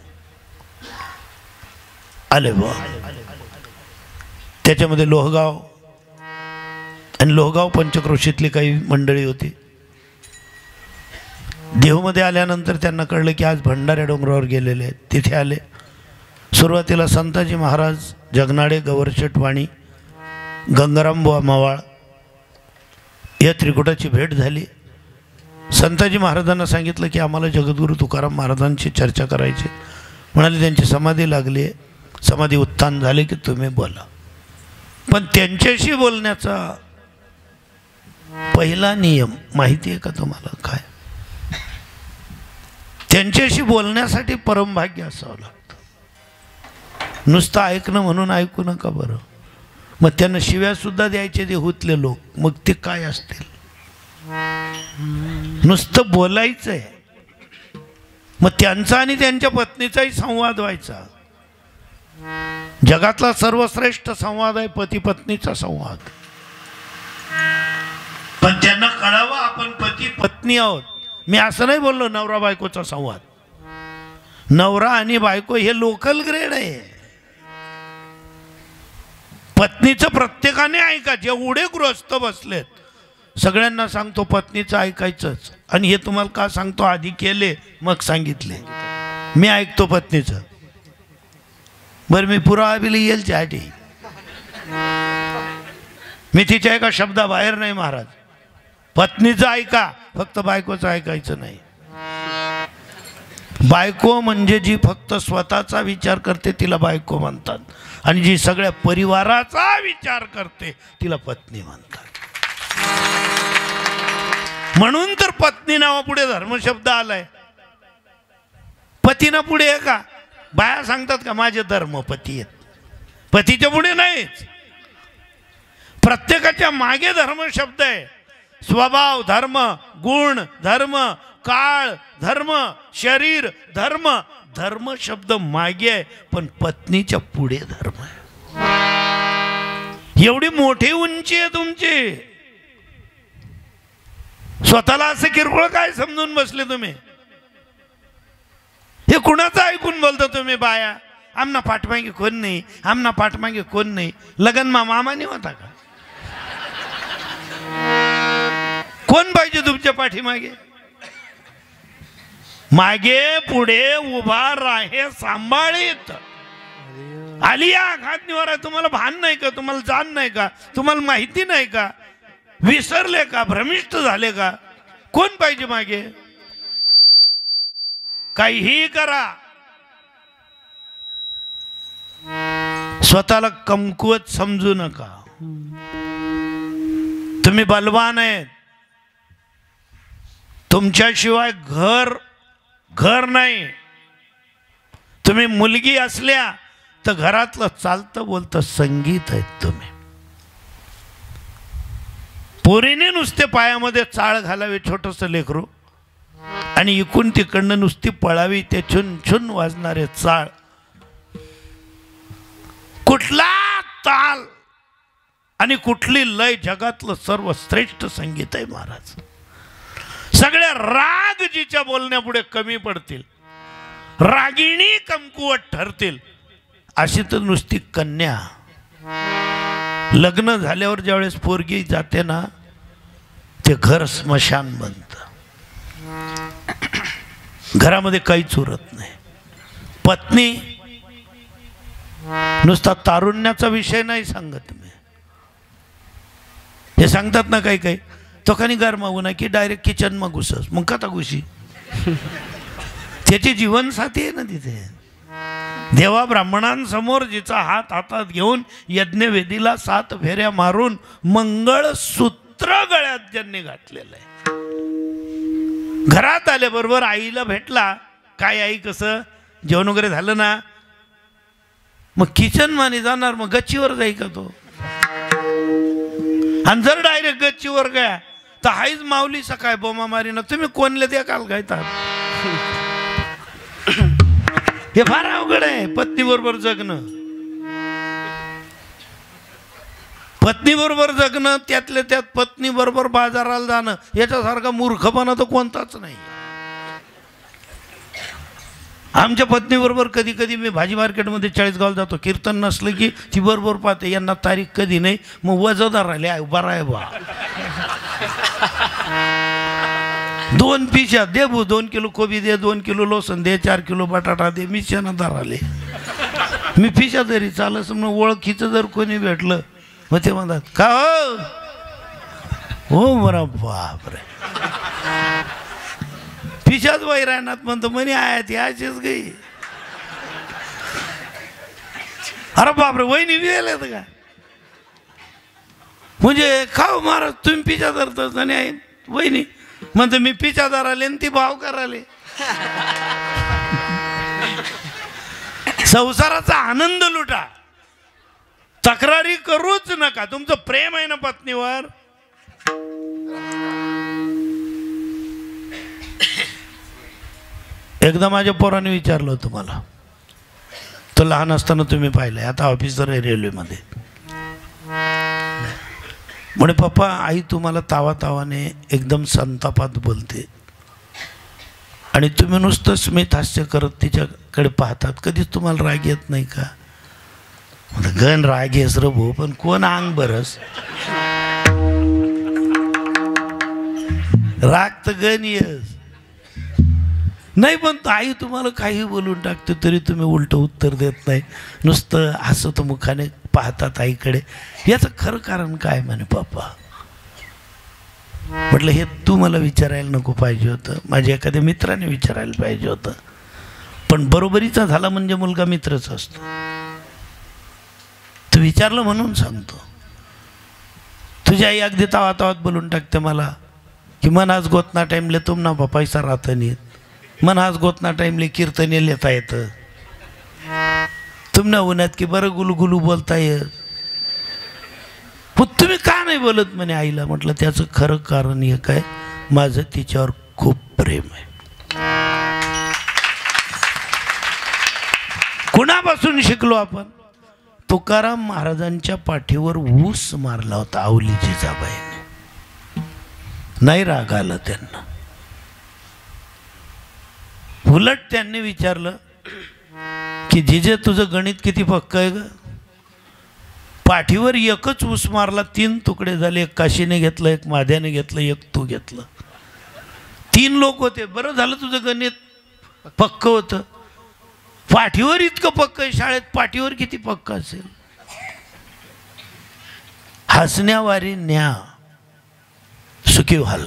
आले बा. त्याच्यामध्ये लोहगाव आणि लोहगाव पंचक्रोशीतली काही मंडळी होती. देहूमध्ये आल्यानंतर त्यांना कळलं की आज भंडाऱ्या डोंगरावर गेलेले आहेत. तिथे आले. सुरुवातीला संताजी महाराज, जगनाडे, गवरशेठ वाणी, गंगाराम बुवा मवाळ या त्रिकुटाची भेट झाली. संताजी महाराजांना सांगितलं की आम्हाला जगद्गुरू तुकाराम महाराजांची चर्चा करायची. म्हणाले त्यांची समाधी लागली आहे, समाधी उत्थान झाले की तुम्ही बोला. पण त्यांच्याशी बोलण्याचा पहिला नियम माहिती आहे का तुम्हाला काय? त्यांच्याशी बोलण्यासाठी परमभाग्य असावं लागतं. नुसतं ऐकणं म्हणून ऐकू नका बरं. मग त्यांना शिव्या सुद्धा द्यायचे देहूतले लोक, मग ते काय असतील. नुसतं बोलायचंय. मग त्यांचा आणि त्यांच्या पत्नीचाही संवाद व्हायचा. जगातला सर्वश्रेष्ठ संवाद आहे पती पत्नीचा संवाद. पण त्यांना कळावं आपण पती पत्नी आहोत, मी असं नाही बोललो नवरा बायकोचा संवाद. नवरा आणि बायको हे लोकल ग्रेड आहे. पत्नीचं प्रत्येकाने ऐका. जेवढे गृहस्थ बसलेत सगळ्यांना सांगतो पत्नीचं ऐकायचंच. आणि हे तुम्हाला का सांगतो, आधी केले मग सांगितले. मी ऐकतो पत्नीचं. बरं मी पुरावा बी येईल त्यासाठी. मी तिच्या एका शब्दाबाहेर नाही महाराज. पत्नीचं ऐका, फक्त बायकोचं ऐकायचं नाही. बायको म्हणजे जी फक्त स्वतःचा विचार करते तिला बायको म्हणतात, आणि जी सगळ्या परिवाराचा विचार करते तिला पत्नी म्हणतात. म्हणून तर पत्नी नावापुढे धर्मशब्द आलाय. पतीना पुढे आहे का? बाया सांगतात का माझे धर्मपती आहेत? पतीच्या पुढे नाहीच. प्रत्येकाच्या मागे धर्म शब्द आहे. स्वभाव धर्म, गुण धर्म, काळ धर्म, शरीर धर्म. धर्म शब्द मागे आहे, पण पत्नीच्या पुढे धर्म आहे. एवढी मोठी उंची आहे तुमची. स्वतःला असं किरकोळ काय समजून बसले तुम्ही? हे कुणाचं ऐकून बोलता तुम्ही बाया? आमना पाठमागे कोण नाही, आमना पाठमागे कोण नाही. लगन मामाने होता का? कोण पाहिजे तुमच्या पाठीमागे? मागे पुढे उभा राहे सांभाळीत. आलिया घात निवारा. तुम्हाला भान नाही का? तुम्हाला जाण नाही का? तुम्हाला माहिती नाही का? विसरले का? भ्रमिष्ट झाले का? कोण पाहिजे मागे? काहीही करा, स्वतःला कमकुवत समजू नका. तुम्ही बलवान आहेत. तुमच्याशिवाय घर नाही. तुम्ही मुलगी असल्या तर घरातलं चालतं बोलतं संगीत आहेत तुम्ही. पोरीने नुसते पायामध्ये चाळ घालावे छोटस लेकरू, आणि इकडून तिकडनं नुसती पळावी ते छुन छुन वाजणारे चाळ. कुठला ताल आणि कुठली लय जगातलं सर्वश्रेष्ठ संगीत आहे महाराज. सगळ्या राग जिच्या बोलण्यापुढे कमी पडतील, रागिणी कमकुवत ठरतील. अशी तर नुसती कन्या. लग्न झाल्यावर ज्यावेळेस पोरगी जाते ना, ते घर स्मशान बनतं. घरामध्ये काहीच उरत नाही. पत्नी नुसता तारुण्याचा विषय नाही सांगत मी. हे सांगतात ना काही काही, तो कानी गरमावू ना की डायरेक्ट किचन मग घुसस. मग का घुशी? त्याची जीवनसाथी आहे ना तिथे. देवा ब्राह्मणांसमोर जिचा हात हातात घेऊन यज्ञवेदीला 7 फेऱ्या मारून मंगळसूत्र गळ्यात ज्यांनी घातलेलं आहे. घरात आल्याबरोबर आईला भेटला. काय आई, कसं जेवण वगैरे झालं ना? मग किचन माने जाणार, मग गच्चीवर जाई का तो? आणि जर डायरेक्ट गच्चीवर गया तर हाईच माऊली सकाळ बोमा मारी ना. तुम्ही कोणले द्या काल गायतात. हे फार अवघड आहे पत्नी बरोबर जगणं. पत्नी बरोबर जगणं, त्यातल्या त्यात पत्नी बरोबर बाजाराला जाणं, याच्यासारखा मूर्खपणा तर कोणताच नाही. आमच्या पत्नी बरोबर कधी कधी मी भाजी मार्केटमध्ये 40 जातो. कीर्तन नसलं की ती बरोबर पाहते. यांना तारीख कधी नाही. मग वजनदार राहिले उभा राय बा. 2 पिशा दे भू, 2 किलो कोबी दे, 2 किलो लसूण दे, 4 किलो बटाटा दे. मी शेणादार आले. मी पिशा तरी चालस. मग ओळखीचं जर कोणी भेटलं मग ते म्हणतात का हो बरा बापरे. पिशाच वैराणात म्हणतो म्हणे आयात याचीच गई. अरे बापरे, वहिनी गेले का? म्हणजे खाऊ महाराज तुम्ही पिशा धरतच. आणि आहे वहिनी म्हणतो मी पिशादार आले आणि ती भाव कराले. संसाराचा आनंद लुटा, तक्रारी करूच नका. तुमचं प्रेम आहे ना पत्नीवर. एकदा माझ्या पोराने विचारलं होतं मला, तो लहान असताना तुम्ही पाहिलंय, आता ऑफिसर आहे रेल्वेमध्ये. म्हणे पप्पा आई तुम्हाला तावातावाने एकदम संतापात बोलते. आणि तुम्ही नुसतं स्मित हास्य करत तिच्याकडे पाहतात. कधीच तुम्हाला राग येत नाही का? गण राग येस र भाऊ, पण कोण अंग बरस राग तर गण येस नाही. पण आई तुम्हाला काही बोलून टाकते तरी तुम्ही उलट उत्तर देत नाही, नुसतं हसत मुखाने पाहतात आईकडे. याचं खरं कारण काय म्हणे पप्पा? म्हटलं हे तू मला विचारायला नको पाहिजे होतं, माझ्या एखाद्या मित्राने विचारायला पाहिजे होतं. पण बरोबरीचा झाला म्हणजे मुलगा मित्रच असतो. तू विचारलं म्हणून सांगतो. तुझी आई अगदी तावातावात बोलून टाकते मला की मन आज गोतना टाइमले तुम ना पैसा राहत नाही, मन आज गोतना टाइमले कीर्तने लेता येतं, तुम ना उन्हात की बरं गुलगुलू बोलता येत, तुम्ही का नाही बोलत म्हणे आईला. म्हटलं त्याचं खरं कारण हे काय, माझं तिच्यावर खूप प्रेम आहे. कुणापासून शिकलो आपण? तुकाराम महाराजांच्या पाठीवर ऊस मारला होता आवली जिजाबाईने. नाही राग आला त्यांना. उलट त्यांनी विचारलं की जिजे तुझं गणित किती पक्क आहे ग? पाठीवर एकच ऊस मारला, 3 तुकडे झाले. एक काशीने घेतलं, एक माध्याने घेतलं, एक तू घेतलं. 3 लोक होते. बरं झालं तुझं गणित पक्क होतं. पाठीवर इतकं पक्क आहे, शाळेत पाठीवर किती पक्क असेल? हसण्यावारी न्या सुखी व्हाल,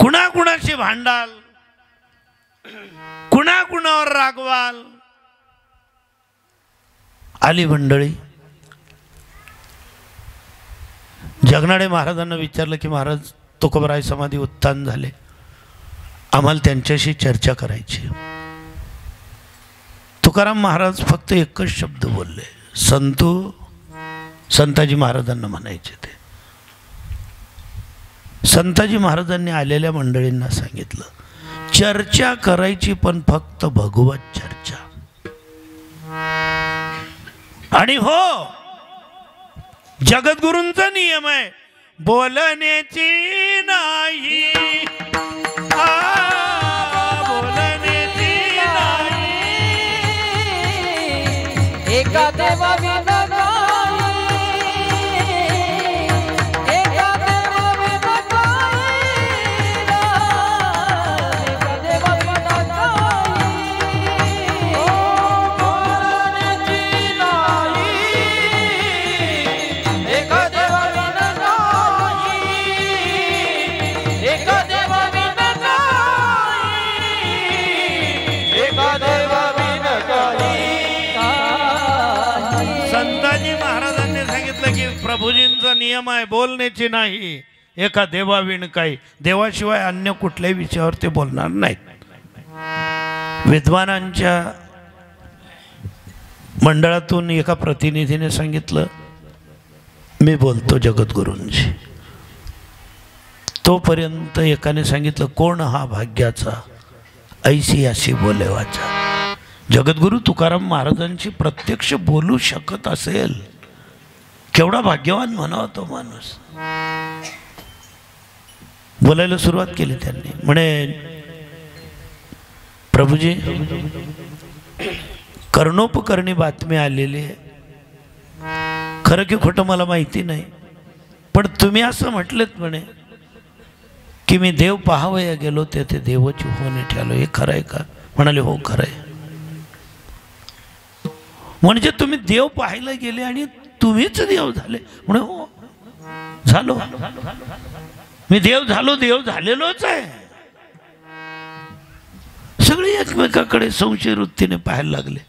कुणाकुणाशी भांडाल, कुणाकुणावर रागवाल. आली मंडळी. जगनाडे महाराजांना विचारलं की महाराज तुकोबराय समाधी उत्थान झाले, आम्हाला त्यांच्याशी चर्चा करायची. तुकाराम महाराज फक्त एकच शब्द बोलले, संतो. संताजी महाराजांना म्हणायचे ते. संताजी महाराजांनी आलेल्या मंडळींना सांगितलं, चर्चा करायची पण फक्त भगवत चर्चा. आणि हो, जगद्गुरूंचा नियम आहे, बोलण्याची नाही, बोलण्याची नाही. एका देवा विना प्रभूजींचा नियम आहे बोलण्याची नाही, एका देवाविण काही. देवाशिवाय अन्य कुठल्याही विषयावर ते बोलणार नाहीत. विद्वानांच्या मंडळातून एका प्रतिनिधीने सांगितलं, मी बोलतो जगद्गुरूंशी. तोपर्यंत एकाने सांगितलं, कोण हा भाग्याचा ऐशी अशी बोलेवाचा. जगद्गुरू तुकाराम महाराजांशी प्रत्यक्ष बोलू शकत असेल, केवढा भाग्यवान म्हणावा तो माणूस. बोलायला सुरुवात केली त्यांनी. म्हणे, प्रभूजी कर्णोपकरणी बातमी आलेली आहे, खरं की खोटं मला माहिती नाही, पण तुम्ही असं म्हटलेत म्हणे की मी देव पाहावया गेलो तेथे देवाची होणे ठेवलो. हे खरं आहे का? म्हणाले हो खरं आहे. म्हणजे तुम्ही देव पाहायला गेले आणि तुम्हीच देव झाले? म्हणे हो झालो, मी देव झालो, देव झालेलोच आहे. सगळे एकमेकाकडे संशय वृत्तीने पाहायला लागले.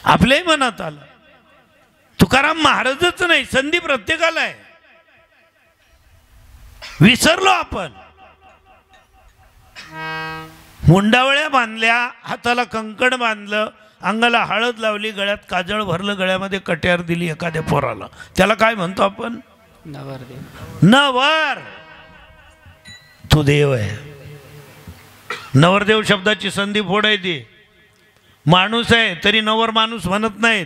आपल्याही मनात आलं, तुकाराम महाराजच नाही, संधी प्रत्येकाला आहे. विसरलो आपण. मुंडावळ्या बांधल्या, हाताला कंकण बांधलं, अंगाला हळद लावली, गळ्यात काजळ भरलं, गळ्यामध्ये कट्यार दिली एखाद्या पोराला, त्याला काय म्हणतो आपण? नवरदेव. नवर. तो देव आहे. नवरदेव शब्दाची संधी फोडायची. माणूस आहे तरी नवर माणूस म्हणत नाहीत.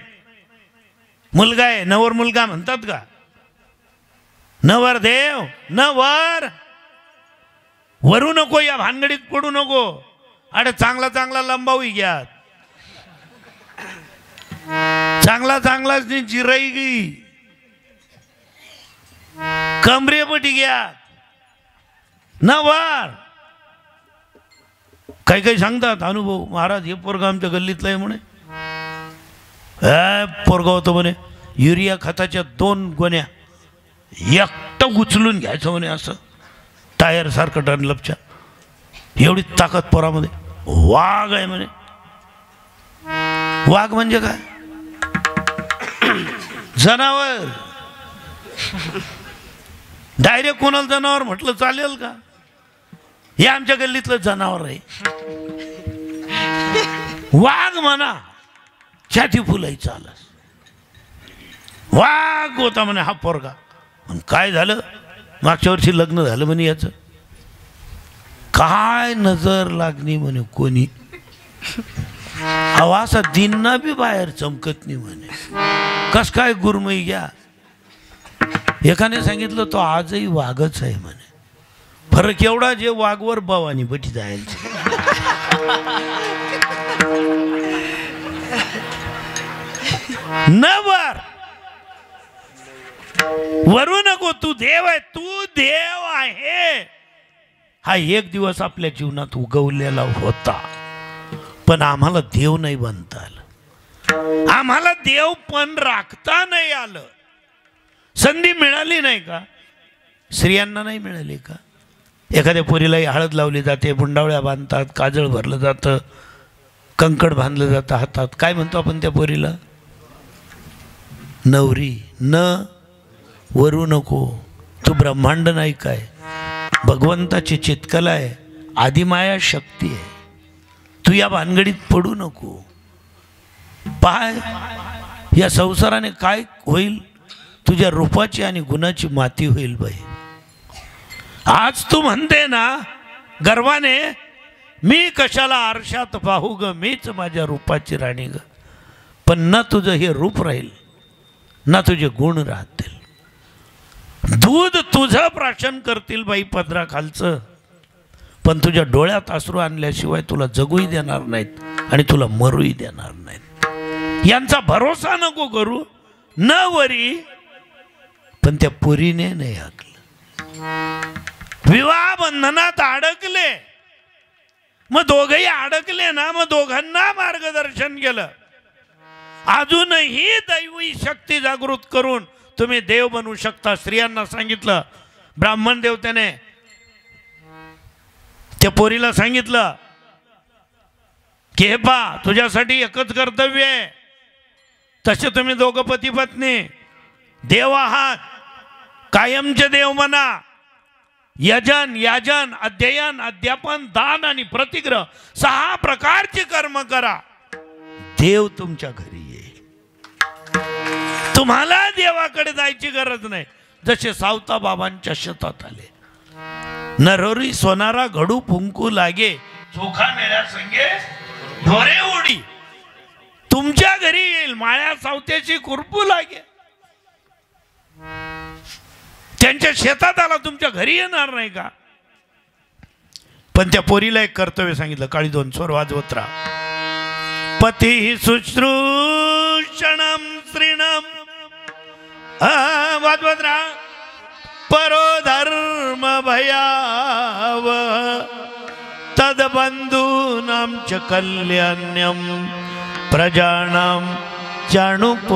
मुलगा आहे नवर मुलगा म्हणतात का? नवरदेव, नवर. वरू नको, या भानगडीत पडू नको. अरे चांगला चांगला लंबावी घ्या, चांगला चांगला जिराई गी कमरेपटी घ्या ना वार. काही काही सांगतात अनुभव, महाराज हे पोरगा आमच्या गल्लीतलं आहे म्हणे. पोरगा होतं म्हणे, युरिया खताच्या 2 गोण्या एकटं उचलून घ्यायचं म्हणे, असं टायर सारखं डनलपच्या. एवढी ताकद पोरामध्ये. वाघ आहे म्हणे. वाघ म्हणजे काय? जनावर. डायरेक्ट कोणाला जनावर म्हटलं चालेल का? हे आमच्या गल्लीतलं जनावर आहे. वाघ म्हणा, छाती फुलायचं आलं. वाघ होता म्हणे हा पोरगा. काय झालं, मागच्या वर्षी लग्न झालं म्हणे याचं. काय नजर लागणी म्हणे कोणी. असा दिनना बी बाहेर चमकत नाही म्हणे. कस काय गुरमई घ्या. एकाने सांगितलं तो आजही वाघच आहे म्हणे. फरक एवढा, जे वाघवर भवानी बटी जायचे. नवर वरू नको, तू देव आहे, तू देव आहे. हा एक दिवस आपल्या जीवनात उगवलेला होता, पण आम्हाला देव नाही बनता आलं. आम्हाला देव पण राखता नाही आलं. संधी मिळाली नाही का? स्त्रियांना नाही मिळाली का? एखाद्या पोरीलाही हळद लावली जाते, बुंडावळ्या बांधतात, काजळ भरलं जातं, कंकड बांधलं जातं हातात. काय म्हणतो आपण त्या पोरीला? नवरी. न वरू नको, तू ब्रह्मांड नाही काय, भगवंताची चितकला आहे, आदिमाया शक्ती आहे. तू या भानगडीत पडू नको. पाय या संसाराने काय होईल? तुझ्या रूपाची आणि गुणाची माती होईल बाई. आज तू म्हणते ना गर्वाने, मी कशाला आरशात पाहू ग, मीच माझ्या रूपाची राणी ग. पण ना तुझं हे रूप राहील, ना तुझे गुण राहतील. दूध तुझं प्राशन करतील बाई पदराखालचं, पण तुझ्या डोळ्यात अश्रू आणल्याशिवाय तुला जगूही देणार नाहीत आणि तुला मरूही देणार नाहीत. यांचा भरोसा नको करू. न वरी, पण त्या पोरीने नाही हाकलं. विवाह बंधनात अडकले, मग दोघही अडकले ना, मग दोघांना मार्गदर्शन केलं. अजूनही दैवी शक्ती जागृत करून तुम्ही देव बनवू शकता. स्त्रियांना सांगितलं, ब्राह्मण देवतेने त्या पोरीला सांगितलं की हे पा, तुझ्यासाठी एकच कर्तव्य आहे. तसे तुम्ही दोघं पती पत्नी देव आहात, कायमचे देव म्हणा. यजन, याजन, अध्ययन, अध्यापन, दान आणि प्रतिग्रह 6 प्रकारचे कर्म करा. देव तुमच्या घरी येईल. तुम्हाला देवाकडे जायची गरज नाही. जसे सावता बाबांच्या शेतात आले, नरोरी सोनारा घडू फुंकू लागे, चोखा नेल्या संगे ढोरे उडी. तुमच्या घरी येईल, माळ्या सावत्याची खुरपू लागे. त्यांच्या शेतात आला, तुमच्या घरी येणार नाही का? पण त्या पोरीला एक कर्तव्य सांगितलं. काळी 2 स्वर वाजवत राहा. पती शुश्रूषणम श्रीणम, वाजवत राहा. परो धर्म भयाव तद्बंधूनां च कल्याण्यं प्रजानां चाणुपोषणम्.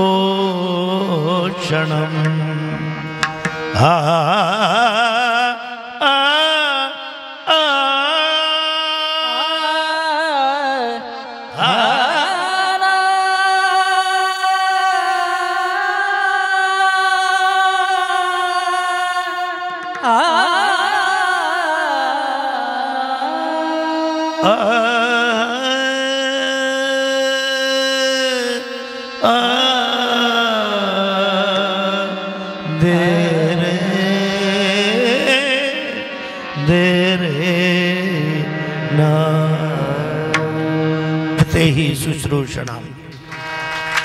ही शुश्रूषणा.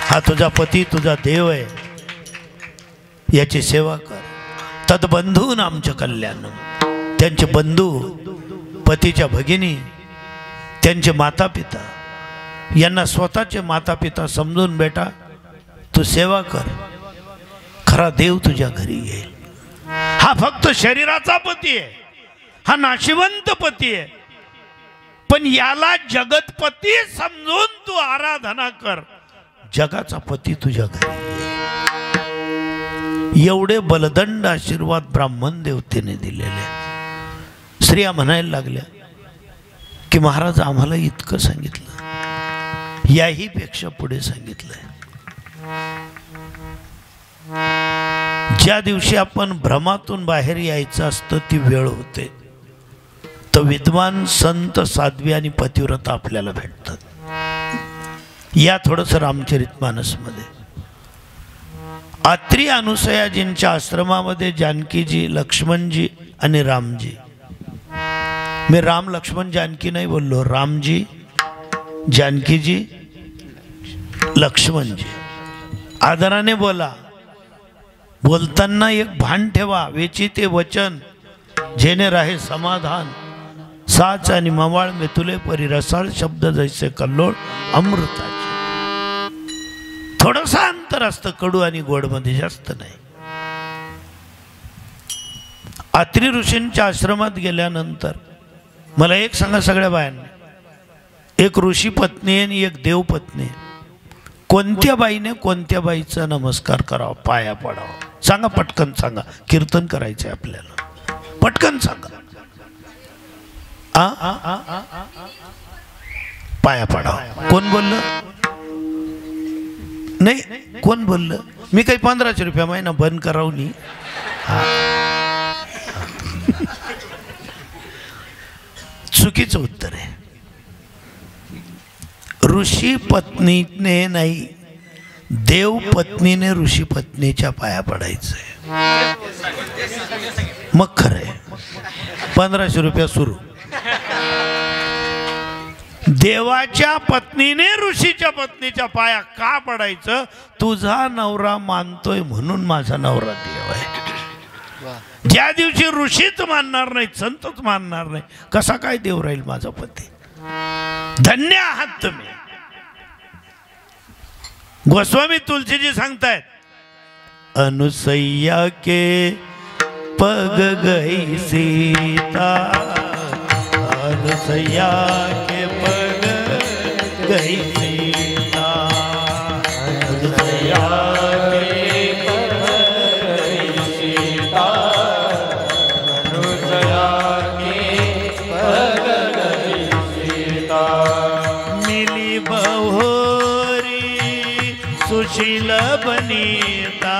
हा तुझा पती, तुझा देव आहे, याची सेवा कर. तद्बंधून आमचं कल्याण. त्यांचे बंधू पतीच्या भगिनी, त्यांचे माता पिता यांना स्वतःचे माता पिता समजून बेटा तू सेवा कर, खरा देव तुझ्या घरी येईल. हा फक्त शरीराचा पती आहे, हा नाशिवंत पती आहे, पण याला जगतपती समजून तू आराधना कर, जगाचा पती तुझ्या घरी येईल. एवढे बलदंड आशीर्वाद ब्राह्मण देवतेने दिलेले. स्त्रिया म्हणायला लागल्या की महाराज आम्हाला इतकं सांगितलं, याही पेक्षा पुढे सांगितलंय. ज्या दिवशी आपण भ्रमातून बाहेर यायचं असतं ती वेळ होते, तर विद्वान संत साध्वी आणि पतिव्रता आपल्याला भेटतात. या थोडंसं रामचरितमानसमध्ये अत्री अनुसयाजींच्या आश्रमामध्ये जानकीजी, लक्ष्मणजी आणि रामजी, मी राम लक्ष्मण जानकी नाही बोललो, रामजी, जानकीजी, लक्ष्मणजी. आदराने बोला. बोलताना एक भान ठेवा, वेचिते वचन जेने राहे समाधान, साच आणि मवाळ मेतुले परी रसाळ शब्द जैसे कल्लोळ अमृताचे. थोडंसं अंतर असतं कडू आणि गोड मध्ये, जास्त नाही. अत्री ऋषींच्या आश्रमात गेल्यानंतर मला एक सांगा सगळ्या बायांना, एक ऋषी पत्नी आणि एक देव पत्नी, कोणत्या बाईने कोणत्या बाईचा नमस्कार करावा, पाया पडावा? सांगा, पटकन सांगा. कीर्तन करायचंय आपल्याला, पटकन सांगा. पाया पडावा. कोण बोललं? नाही, कोण बोललं? मी काही 1500 रुपया महिना बंद करावं नाही. चुकीचं उत्तर आहे. ऋषी पत्नीने नाही, देव पत्नीने ऋषी पत्नीच्या पाया पडायचंय. मग खरंय 1500 रुपया सुरू. देवाच्या पत्नीने ऋषीच्या पत्नीच्या पाया का पडायचं? तुझा नवरा मानतोय म्हणून माझा नवरा देव आहे. ज्या दिवशी ऋषीच मानणार नाही, संतच मानणार नाही, कसा काय देव राहील माझा पती? धन्य आहात तुम्ही. गोस्वामी तुलसीजी सांगतायत, अनुसैया के पग गई सीता, अनुसैया के पग गई सीता, अनुसैया के पग गई सीता, अनुसैया के पग गई सीता, मिली बहोरी सुशील बनीता,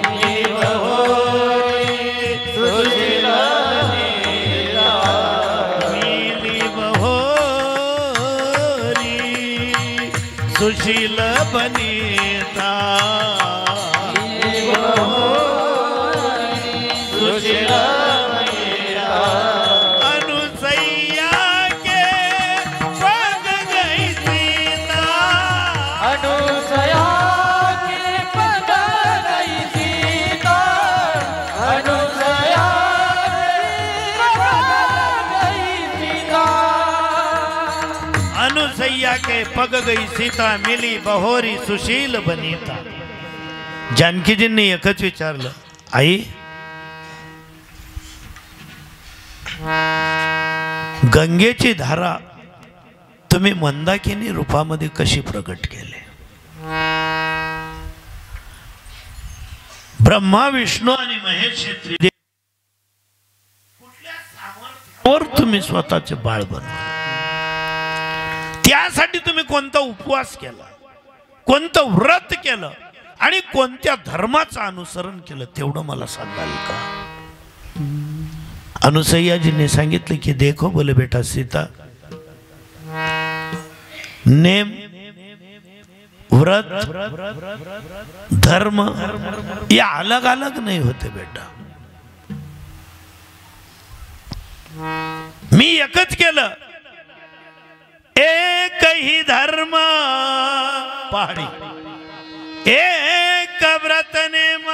मिली बहोरी सुशील बनीता, मिली बहोरी सुशील बनीता, मिली बहोरी सुशील बनीता, अनुसैया के पग गई सीता, अनुसया के पग गई सीता, अनुसया के पग गई सीता, अनुसैया के पग गई सीता, मिली बहोरी सुशील बनीता. जानकीजींनी एकच विचारलं, आई गंगेची धारा तुम्ही मंदाकिनी रूपामध्ये कशी प्रगट केली? ब्रह्मा, विष्णू आणि महेश हे त्रिदेव कुठल्या सामर्थ्यावर तुम्ही स्वतःचे बाळ बनवले? त्यासाठी तुम्ही कोणता उपवास केला, कोणतं व्रत केलं आणि कोणत्या धर्माचं अनुसरण केलं, तेवढं मला सांगाल का? अनुसैयाजीने सांगितलं की देखो बोले बेटा सीता, नेम, व्रत, धर्म ये अलग अलग नहीं होते बेटा. मी एकच केलं, एक ही धर्म पहाडी, एक व्रत नेम,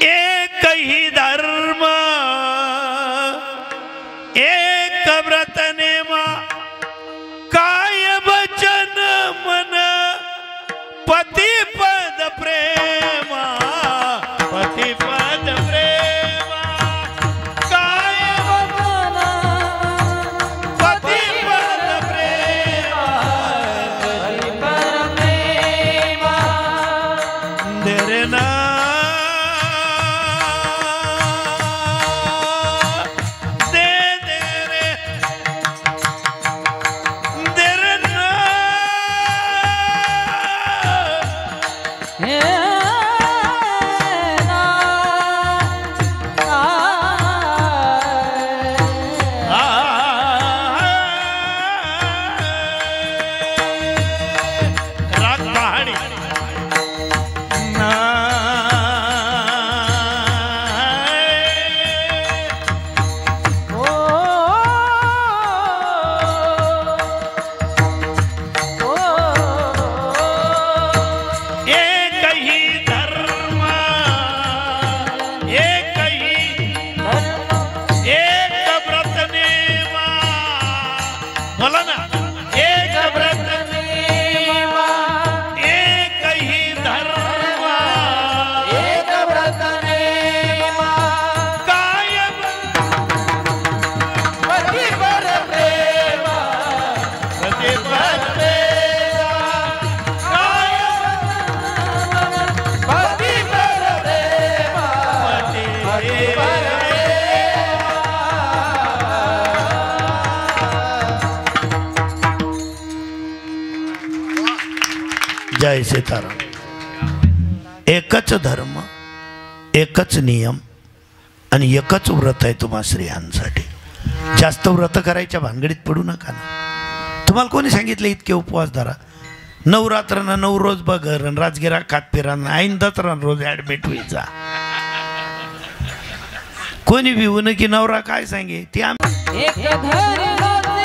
एक ही धर्म, जय सीताराम. एकच धर्म, एकच नियम आणि एकच व्रत आहे तुम्हा स्त्रियांसाठी. जास्त व्रत करायच्या भानगडीत पडू नका ना. तुम्हाला कोणी सांगितलं इतके उपवास धरा? नवरात्रना 9 रोज बगर राजगिरा खात फिरांना ऐन दसरा रोज ऍडमिट व्हायचा. कोणी भिवून की नवरा काय सांगे ती एक धरला एक धरला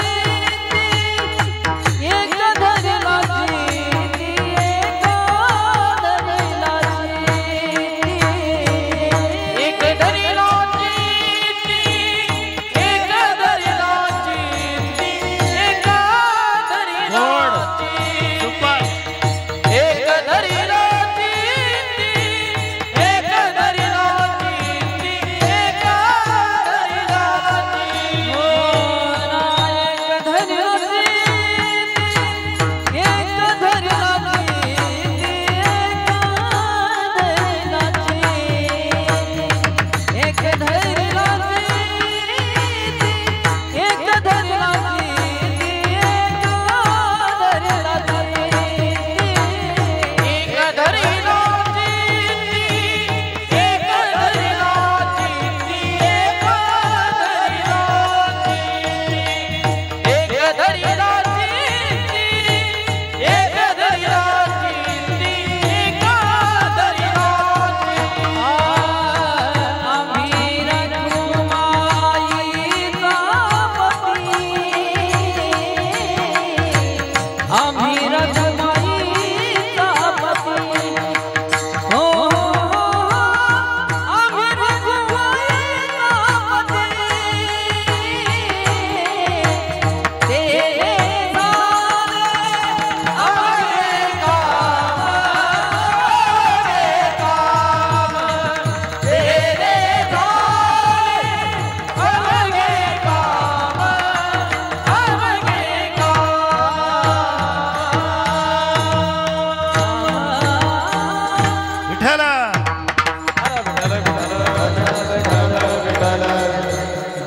एक धरला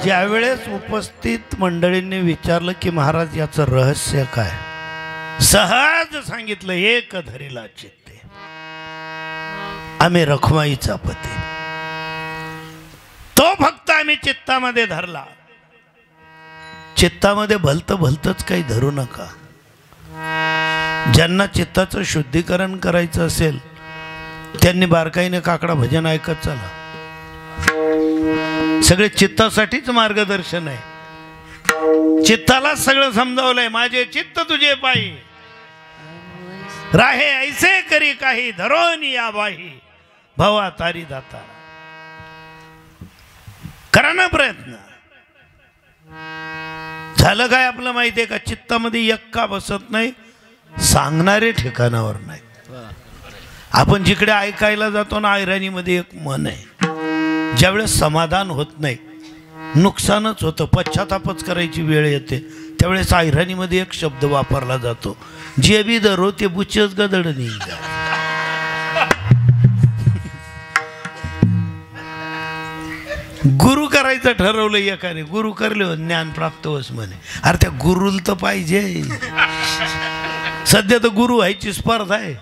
ज्यावेळेस उपस्थित मंडळींनी विचारलं की महाराज याचं रहस्य काय, सहज सांगितलं एक धरीला चित्ते, आम्ही रखमाईचा पती, तो फक्त आम्ही चित्तामध्ये धरला. चित्तामध्ये भलतं भलतंच काही धरू नका. ज्यांना चित्ताचं शुद्धीकरण करायचं असेल त्यांनी बारकाईने काकडा भजन ऐकत चला. सगळे चित्तासाठीच मार्गदर्शन आहे. चित्ताला सगळं समजावलंय. माझे चित्त तुझे पायी राहे ऐसे करी काही धरोनी या बाही भवा तारी दाता. करा ना प्रयत्न. झालं काय आपलं माहितीये का, चित्तामध्ये यक्का बसत नाही, सांगणारे ठिकाणावर नाही. आपण जिकडे ऐकायला जातो ना, ऐराणीमध्ये एक मन आहे. ज्यावेळेस समाधान होत नाही, नुकसानच होतं, पश्चातापच करायची वेळ येते, त्यावेळेस ऐराणीमध्ये एक शब्द वापरला जातो, जे बी धरो ते बुचच गदड नाही. गुरु करायचं ठरवलं एकाने, गुरु करले ज्ञान प्राप्त होस म्हणे. अरे त्या गुरुल तर पाहिजे. सध्या तर गुरु व्हायची स्पर्धा आहे.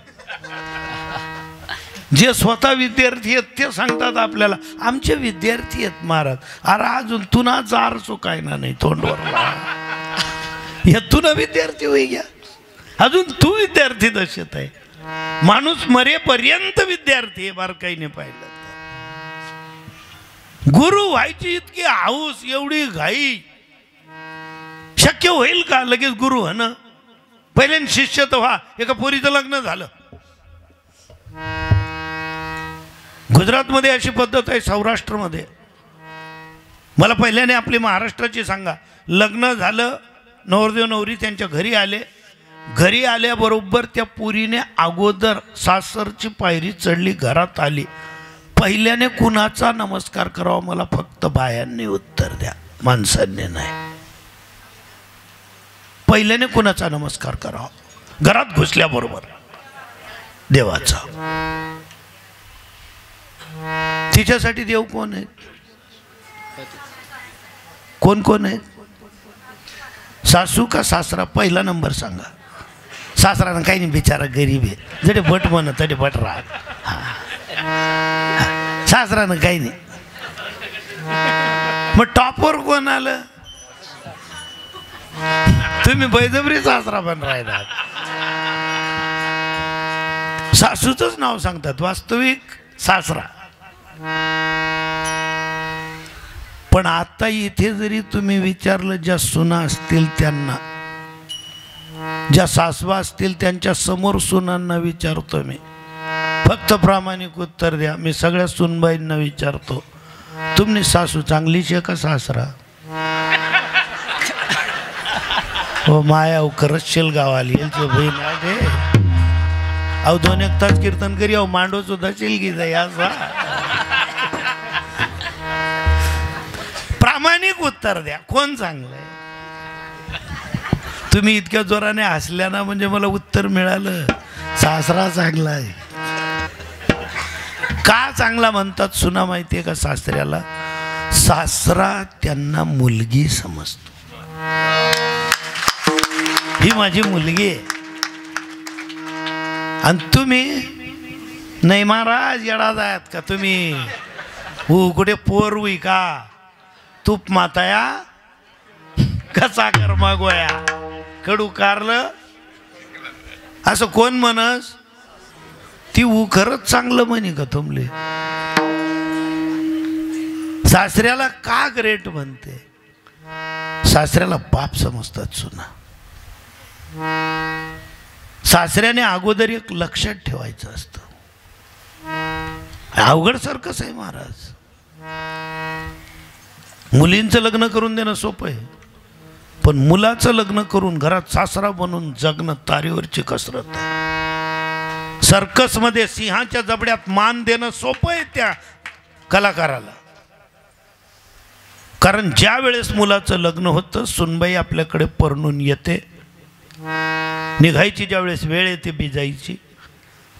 जे स्वतः विद्यार्थी आहेत ते सांगतात आपल्याला आमचे विद्यार्थी आहेत महाराज. अरे अजून तुना जार चुकाय ना नाही तोंडवर, तुला विद्यार्थी होई घ्या. अजून तू विद्यार्थी दशेत आहे. माणूस मरेपर्यंत विद्यार्थी आहे बारकाईने पाहिलं. गुरु व्हायची इतकी हाऊस, एवढी घाई, शक्य होईल का लगेच गुरु हो ना? पहिले शिष्य तर व्हा. एका पोरीचं लग्न झालं. गुजरातमध्ये अशी पद्धत आहे, सौराष्ट्रमध्ये. मला पहिल्याने आपली महाराष्ट्राची सांगा. लग्न झालं, नवरदेव नवरी त्यांच्या घरी आले. घरी आल्याबरोबर त्या पुरीने अगोदर सासरची पायरी चढली, घरात आली. पहिल्याने कुणाचा नमस्कार करावा मला फक्त बायांनी उत्तर द्या, माणसांनी नाही. पहिल्याने कुणाचा नमस्कार करावा घरात घुसल्याबरोबर? देवाचा. तिच्यासाठी देव कोण आहेत? कोण कोण आहेत? सासू का सासरा? पहिला नंबर सांगा. सासरानं काही नाही बिचारा गरीब आहे जडे बट म्हण तडे बट राहत सासरानं काही नाही. मग टॉपवर कोण आलं? तुम्ही बळजबरी सासरा पण राहिला. सासूचंच नाव सांगतात वास्तविक सासरा. पण आता इथे जरी तुम्ही विचारलं ज्या सुना असतील त्यांना, ज्या सासवा असतील त्यांच्या समोर सुनांना विचारतो मी, फक्त प्रामाणिक उत्तर द्या. मी सगळ्या सुनबाईंना विचारतो, तुमनी सासू चांगलीच आहे का सासरा? हो माया करतशील गावाली बहीण आहे. अहो 2-1 तास कीर्तन करी, अहो मांडो सुद्धा शिलगी जाई असा. प्रामाणिक उत्तर द्या, कोण चांगलंय? तुम्ही इतक्या जोराने हसल्या ना म्हणजे मला उत्तर मिळालं, सासरा चांगला आहे. का चांगला म्हणतात सुना माहितीये का सासऱ्याला? सासरा त्यांना मुलगी समजतो. ही माझी मुलगी आहे. आणि तुम्ही नाही महाराज येडा जायत का तुम्ही? कुठे पोर हुई का? तूप माताया कसा कर्मा गोया कडू कारलं असं कोण म्हणस? ती खरंच चांगलं म्हणे का तुमले? सासऱ्याला का ग्रेट म्हणते? सासऱ्याला बाप समजतात सुना. सासऱ्याने अगोदर एक लक्षात ठेवायचं असतं. अवघड सारखंच आहे महाराज. मुलींचं लग्न करून देणं सोपं आहे, पण मुलाचं लग्न करून घरात सासरा बनून जगणं तारेवरची कसरत आहे. सर्कसमध्ये सिंहाच्या जबड्यात मान देणं सोपं आहे त्या कलाकाराला. कारण ज्या वेळेस मुलाचं लग्न होतं सुनबाई आपल्याकडे परणून येते, निघायची ज्या वेळेस वेळ येते बिजायची,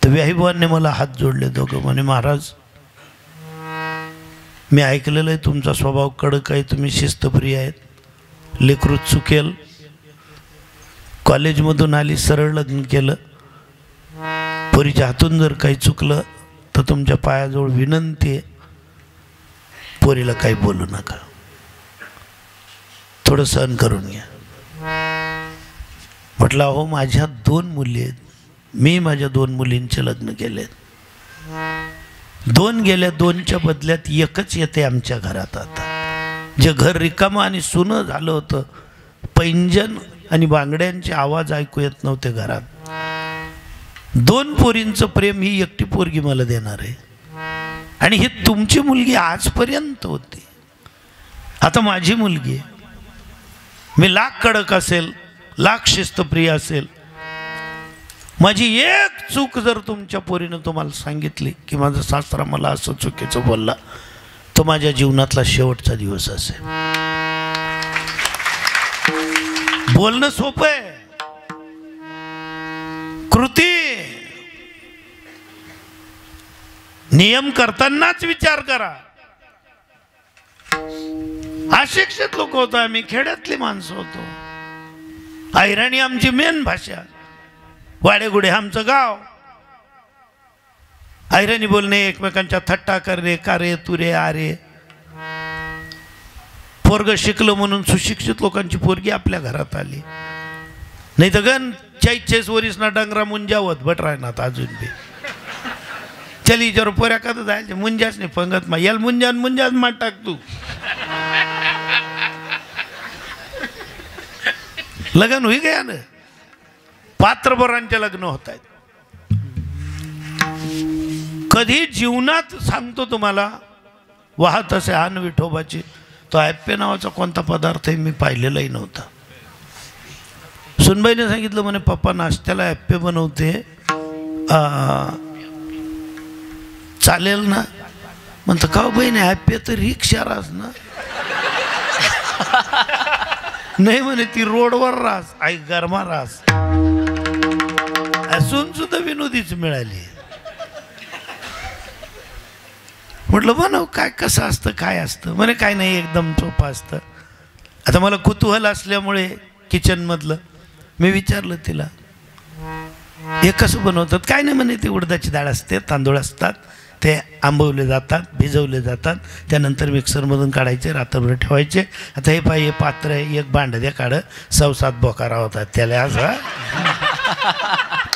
तर व्याहीबाने मला हात जोडले दोघं. म्हणे महाराज मी ऐकलेलं आहे तुमचा स्वभाव कडक आहे, तुम्ही शिस्तप्रिय आहेत, लेकरू चुकेल, कॉलेजमधून आली सरळ लग्न केलं, पोरीच्या हातून जर काही चुकलं तर तुमच्या पायाजवळ विनंती आहे, पोरीला काही बोलू नका, थोडं सहन करून घ्या. म्हटलं अहो माझ्या 2 मुली आहेत, मी माझ्या 2 मुलींचे लग्न केले, 2 गेल्या, 2च्या बदल्यात एकच येते आमच्या घरात. आता जे घर रिकामं आणि सुनं झालं होतं, पैंजन आणि बांगड्यांचे आवाज ऐकू येत नव्हते घरात. 2 पोरींचं प्रेम ही एकटी पोरगी मला देणार आहे. आणि ही तुमची मुलगी आजपर्यंत होती, आता माझी मुलगी आहे. मी लाख कडक असेल, लाख शिस्तप्रिय असेल, माझी एक चूक जर तुमच्या पोरीनं तुम्हाला सांगितली की माझा सासरा मला असं चुकीचं बोलला, तो माझ्या जीवनातला शेवटचा दिवस असेल. बोलणं सोपं आहे, कृती नियम करतानाच विचार करा. अशिक्षित लोक होतो आम्ही, खेड्यातली माणसं होतो. ऐराणी आमची मेन भाषा, वाडेगुडे आमचं गाव. ऐराणी बोलणे, एकमेकांच्या थट्टा करणे, का रे तू रे आरे. पोरग शिकलं म्हणून सुशिक्षित लोकांची पोरगी आपल्या घरात आली, नाही तर गण 40 वरीस ना डंगरा मुंजावत बट राहणार अजून बी. चली जर पोऱ्या कदा जायचे मुंजाच नाही पंगत मा याला मुंजाच माट टाक तू. लग्न होई गया ना, पात्रबरांचे लग्न होत आहेत. कधी जीवनात सांगतो तुम्हाला, वाहत असे आन विठोबाची, तो ॲप्पे नावाचा कोणता पदार्थ आहे मी पाहिलेलाही नव्हता. सुनबाईने सांगितलं म्हणे पप्पा नाश्त्याला ॲप्पे बनवते, चालेल ना? म्हणतं का बहीण ॲप्पे तर रिक्षा रास ना. नाही म्हणे ती रोडवर रास, आई गरमा रास. असून सुद्धा विनोदीच मिळाली. म्हटलं बनव, काय कसं असतं काय असतं? म्हणे काय नाही, एकदम सोपं असतं. आता मला कुतूहल असल्यामुळे किचनमधलं मी विचारलं तिला, हे कसं बनवतात काय नाही म्हणे, ते उडदाची डाळ असते, तांदूळ असतात, ते आंबवले जातात, भिजवले जातात, त्यानंतर मिक्सरमधून काढायचे, रात्रभर ठेवायचे. आता हे पाहिजे पात्र आहे, एक भांड द्या काढ, 6-7 बोकारा होतात त्याला, असं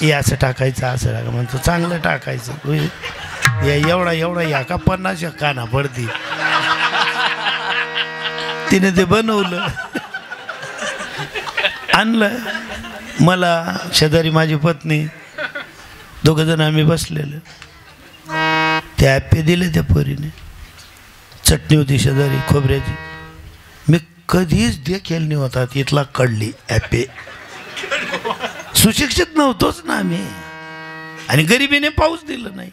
हे असं टाकायचं, असं टाका म्हणतो चांगलं टाकायचं. एवढा एवढा या का 50 काना पडती. तिने ते बनवलं, आणलं. मला शेजारी माझी पत्नी, दोघं जण आम्ही बसलेलं, ते ॲपे दिले त्या पोरीने. चटणी होती शेजारी खोबऱ्याची, मी कधीच देखील नाही होता इथला कडली ॲपे. सुशिक्षित नव्हतोच ना आम्ही, आणि गरिबीने पाऊस दिलं नाही.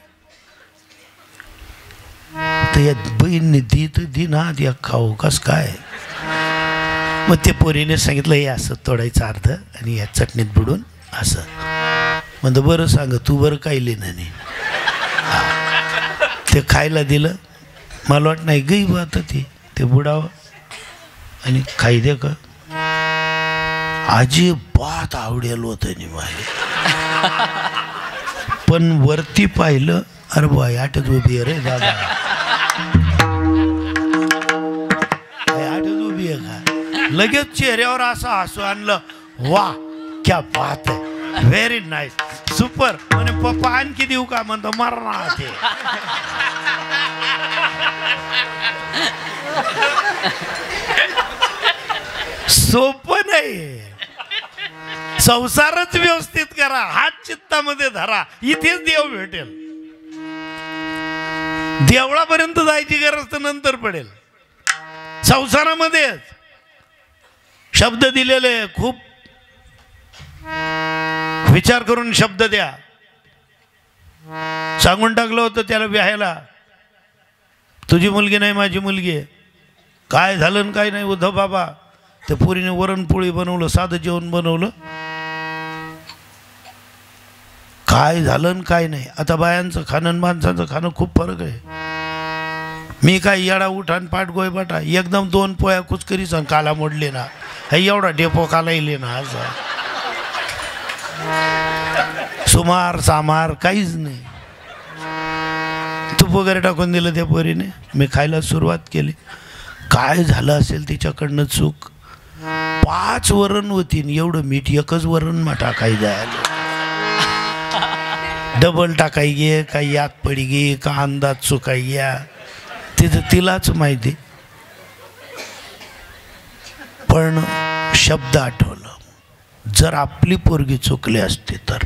तर या बहीणने दी तर दी ना, या खाऊ कस काय. मग ते पोरीने सांगितलं हे असं तोडायचं अर्ध आणि या चटणीत बुडून असं. म्हणतो बरं सांग तू, बरं काही लिहिलं नाही. ते खायला दिलं, मला वाटत नाही गई बात ते बुडावं आणि खाई दे का. अजिबात आवडेल होतं नाही मला, पण वरती पाहिलं, अरे बाय आठच उभी आहे रे दादा, आठच उभी आहे का. लगेच चेहऱ्यावर असं हसू आणलं, वा क्या बात आहे, व्हेरी नाईस, सुपर. म्हणे पप्पा आणखी देऊ का. म्हणतो मरणार ते. सोपं नाही, संसारच व्यवस्थित करा, हात चित्तामध्ये धरा, इथेच देव भेटेल. देवळापर्यंत जायची गरज तर नंतर पडेल, संसारामध्येच. शब्द दिलेले खूप विचार करून शब्द द्या. सांगून टाकलं होतं त्याला व्याहायला, तुझी मुलगी नाही माझी मुलगी आहे. काय झालं काय नाही उद्धव बाबा. त्या पोरीने वरणपोळी बनवलं, साधं जेवण बनवलं, काय झालं काय नाही. आता बायांचं खाणं आणि माणसाचं खाणं खूप फरक आहे. मी काय येडा उठान पाठ गोय बाटा, एकदम 2 पोया कुचकरीच काला मोडले ना, हे एवढा डेपो काला येले ना, असं सुमार सामार काहीच नाही. तूप वगैरे टाकून दिलं त्या पोरीने, मी खायला सुरुवात केली. काय झालं असेल तिच्याकडनं चूक, 5 वरण होती, एवढं मीठ एकच वरण टाकाय जायला, डबल टाकाय गे, काही याद पडी गे का अंदाज चुकाय गया, तिथं तिलाच माहिती. पण शब्द आठवलं, जर आपली पोरगी चुकली असती तर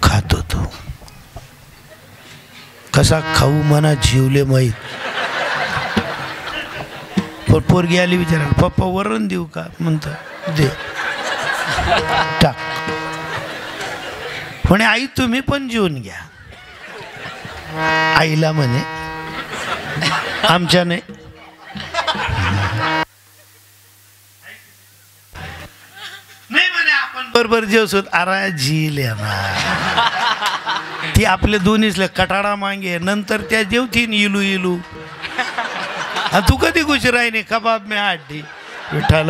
खात होतो. कसा खाऊ म्हणा जीवले माहीत. पण पोरगी आली विचारायला, पप्पा वरण देऊ का. म्हणतं दे, टाक. म्हणे आई तुम्ही पण जेवून घ्या. आईला म्हणे आमच्याने नाही म्हणे, आपण बरोबर जेवसोत. अरे झील ती आपले दोन्हीच कटाडा मागे, नंतर त्या जेवतीन इलू इलू. तू कधी खुश राहिनी कबाब में हड्डी. विठाल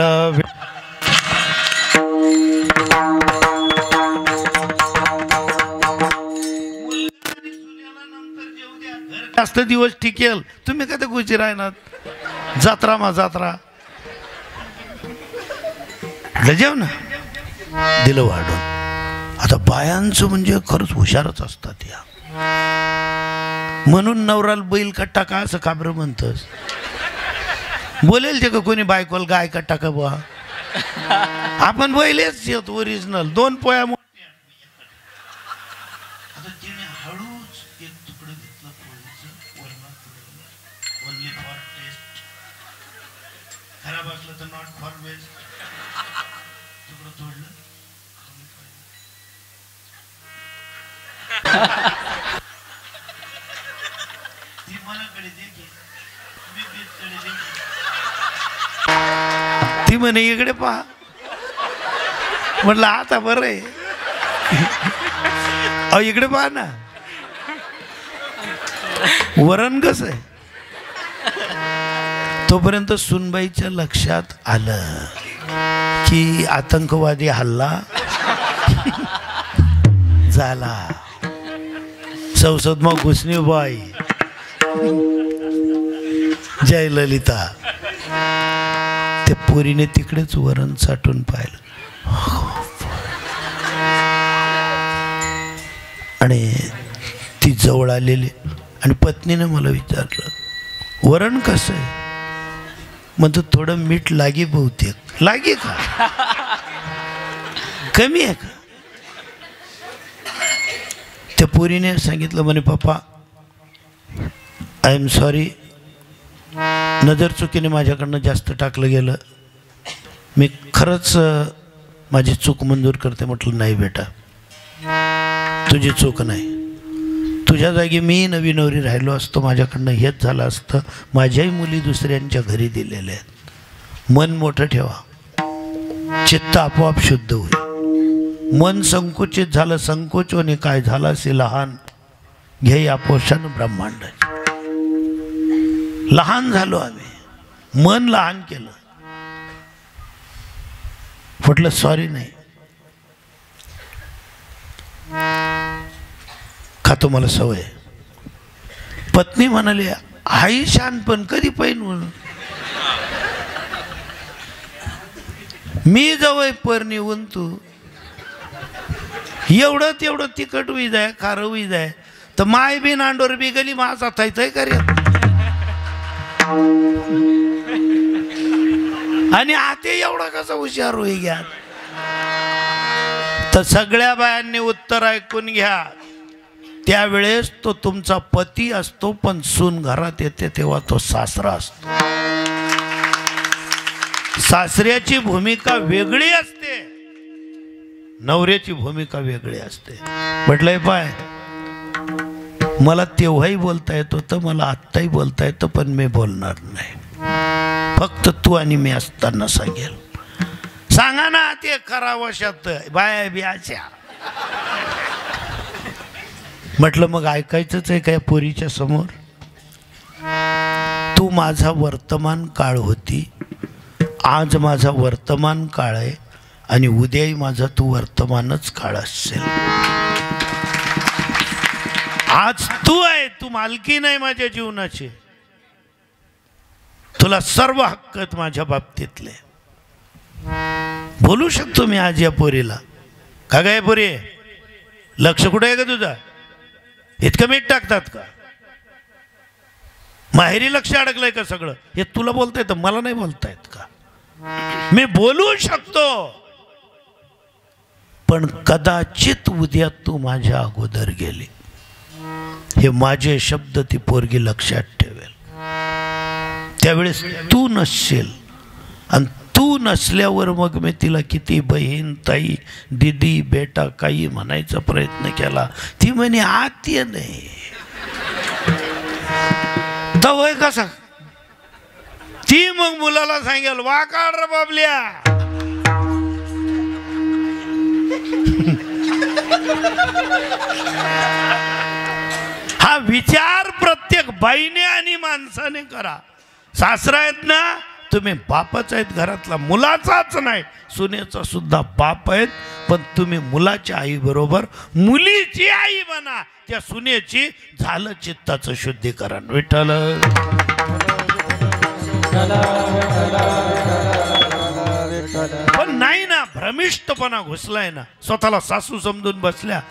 जास्त दिवस टिकेल, तुम्ही कधी खुशी राहणार. जत्रा मा जत्रा जेव ना, दिलं वाढून. आता बायांचं म्हणजे खरंच हुशारच असतात या. म्हणून नवराला बैल कट्टा का असं का बरं म्हणतस. बोलेल ते का कोणी बायकोल गाय कट्टा का बुवा. आपण बैलेच येत ओरिजिनल. 2 पोया मोठ्या. आता तिने हळूच एक तुकडं घेतलं पोळीचं, वरणात तुडवलं, ओनली फॉर टेस्ट. खराब असलं तर नॉट फॉर वेस्ट. तुकडं तोडलं, ती मनाकडे देखील, मी बीचकडे देखील. ती म्हणे इकडे पहा. म्हटलं आता बरं आहे. अहो इकडे पहा ना, वरण कसं आहे. तोपर्यंत सुनबाईच्या लक्षात आलं की आतंकवादी हल्ला झाला. संसद मग घुसणी बाई जयललिता त्या पोरीने तिकडेच वरण साठून पाहिलं आणि ती जवळ आलेली आणि पत्नीने मला विचारलं वरण कसं आहे. म्हणतो थोडं मीठ लागे बहुतेक. लागे का कमी आहे का. त्या पोरीने सांगितलं म्हणे पप्पा आय एम सॉरी नजर चुकीने माझ्याकडनं जास्त टाकलं गेलं. मी खरंच माझी चूक मंजूर करते. म्हटलं नाही बेटा तुझी चूक नाही. तुझ्या जागी मी नवी नवरी राहिलो असतो माझ्याकडनं हेच झालं असतं. माझ्याही मुली दुसऱ्यांच्या घरी दिलेल्या आहेत. मन मोठं ठेवा चित्त आपोआप शुद्ध होईल. मन संकुचित झालं संकोचोने काय झालं असे लहान घे आपोषण ब्रह्मांडाचे. लहान झालो आम्ही मन लहान केलं. म्हटलं सॉरी नाही खातो मला सवय. पत्नी म्हणाली आई शानपण कधी पैन म्हणून मी जवळ पर निघून तू एवढं तेवढं तिखट वीज आहे खारं वीज आहे तर माय बी नांडोर बी गली माझा थायचंय करे. आणि आते एवढा कसा हुशार होई घ्या. तर सगळ्या बायांनी उत्तर ऐकून घ्या. त्यावेळेस तो तुमचा पती असतो पण सून घरात येते तेव्हा तो सासरा असतो. सासऱ्याची भूमिका वेगळी असते नवऱ्याची भूमिका वेगळी असते. म्हटलंय पाय मला तेव्हाही बोलता येत होतं मला आत्ताही बोलता येतं पण मी बोलणार नाही. फक्त तू आणि मी असताना सांगेल. सांगा ना ते खरा वशात बाया बियाच्या. म्हटलं मग ऐकायचंच आहे काय पोरीच्या समोर. तू माझा वर्तमान काळ होती आज माझा वर्तमान काळ आहे आणि उद्याही माझा तू वर्तमानच काळ असेल. आज तू आहे तू मालकी नाही माझ्या जीवनाची. तुला सर्व हक्क आहेत माझ्या बाबतीतले. बोलू शकतो मी आज या पोरीला का ग पोरी लक्ष कुठे आहे का तुझा. इतकं मीठ टाकतात का माहेरी लक्ष अडकलंय का सगळं. हे तुला बोलता येतं मला नाही बोलता येत का. मी बोलू शकतो पण कदाचित उद्या तू माझ्या अगोदर गेली. हे माझे शब्द ती पोरगी लक्षात ठेवेल. त्यावेळेस तू नसशील आणि तू नसल्यावर मग मी तिला किती बहीण ताई दीदी बेटा काही म्हणायचा प्रयत्न केला ती म्हणे आत ये नाही. तवय कसा ती मग मुलाला सांगेल वा काढ रे बाबल्या. हा विचार प्रत्येक बाईने आणि माणसाने करा. सासरा आहेत ना तुम्ही बापच आहेत घरातला मुलाचाच नाही सुनेचा सुद्धा बाप आहेत. पण तुम्ही मुलाच्या आई बरोबर मुलीची आई बना. त्या सुनेची झालं चित्ताचं शुद्धीकरण. विठ्ठल पण नाही ना भ्रमिष्टपणा घुसलाय ना. स्वतःला सासू समजून बसल्या.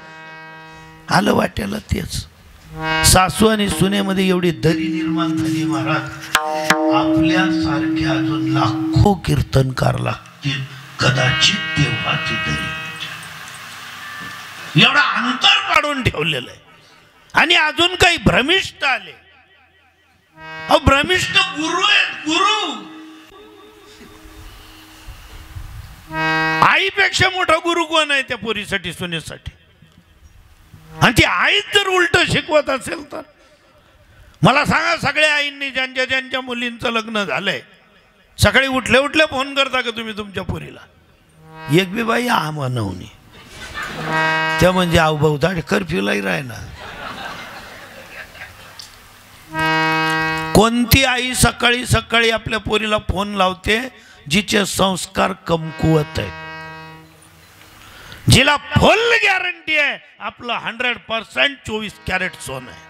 आलं वाट्याला तेच. सासू आणि सुनेमध्ये एवढी दरी निर्माण झाली महाराज आपल्यासारखे अजून लाखो कीर्तनकार लागतील कदाचित तेव्हाची दरी. एवढा अंतर पाडून ठेवलेलं आहे. आणि अजून काही भ्रमिष्ट आले. भ्रमिष्ट गुरु आहेत गुरु. आईपेक्षा मोठा गुरु कोण आहे त्या पोरीसाठी सुनेसाठी. आणि ती आईच जर उलट शिकवत असेल तर मला सांगा सगळ्या आईंनी ज्यांच्या ज्यांच्या मुलींचं लग्न झालंय सकाळी उठल्या उठल्या फोन करता का तुम्ही तुमच्या पोरीला. एक बी बाई आ म्हणवणी त्या म्हणजे आव बहुधा कर्फ्यूलाही राह ना. कोणती आई सकाळी सकाळी आपल्या पोरीला फोन लावते जिचे संस्कार कमकुवत आहेत, जिला फुल गॅरंटी आहे आपलं 100% 24 कॅरेट सोनं आहे,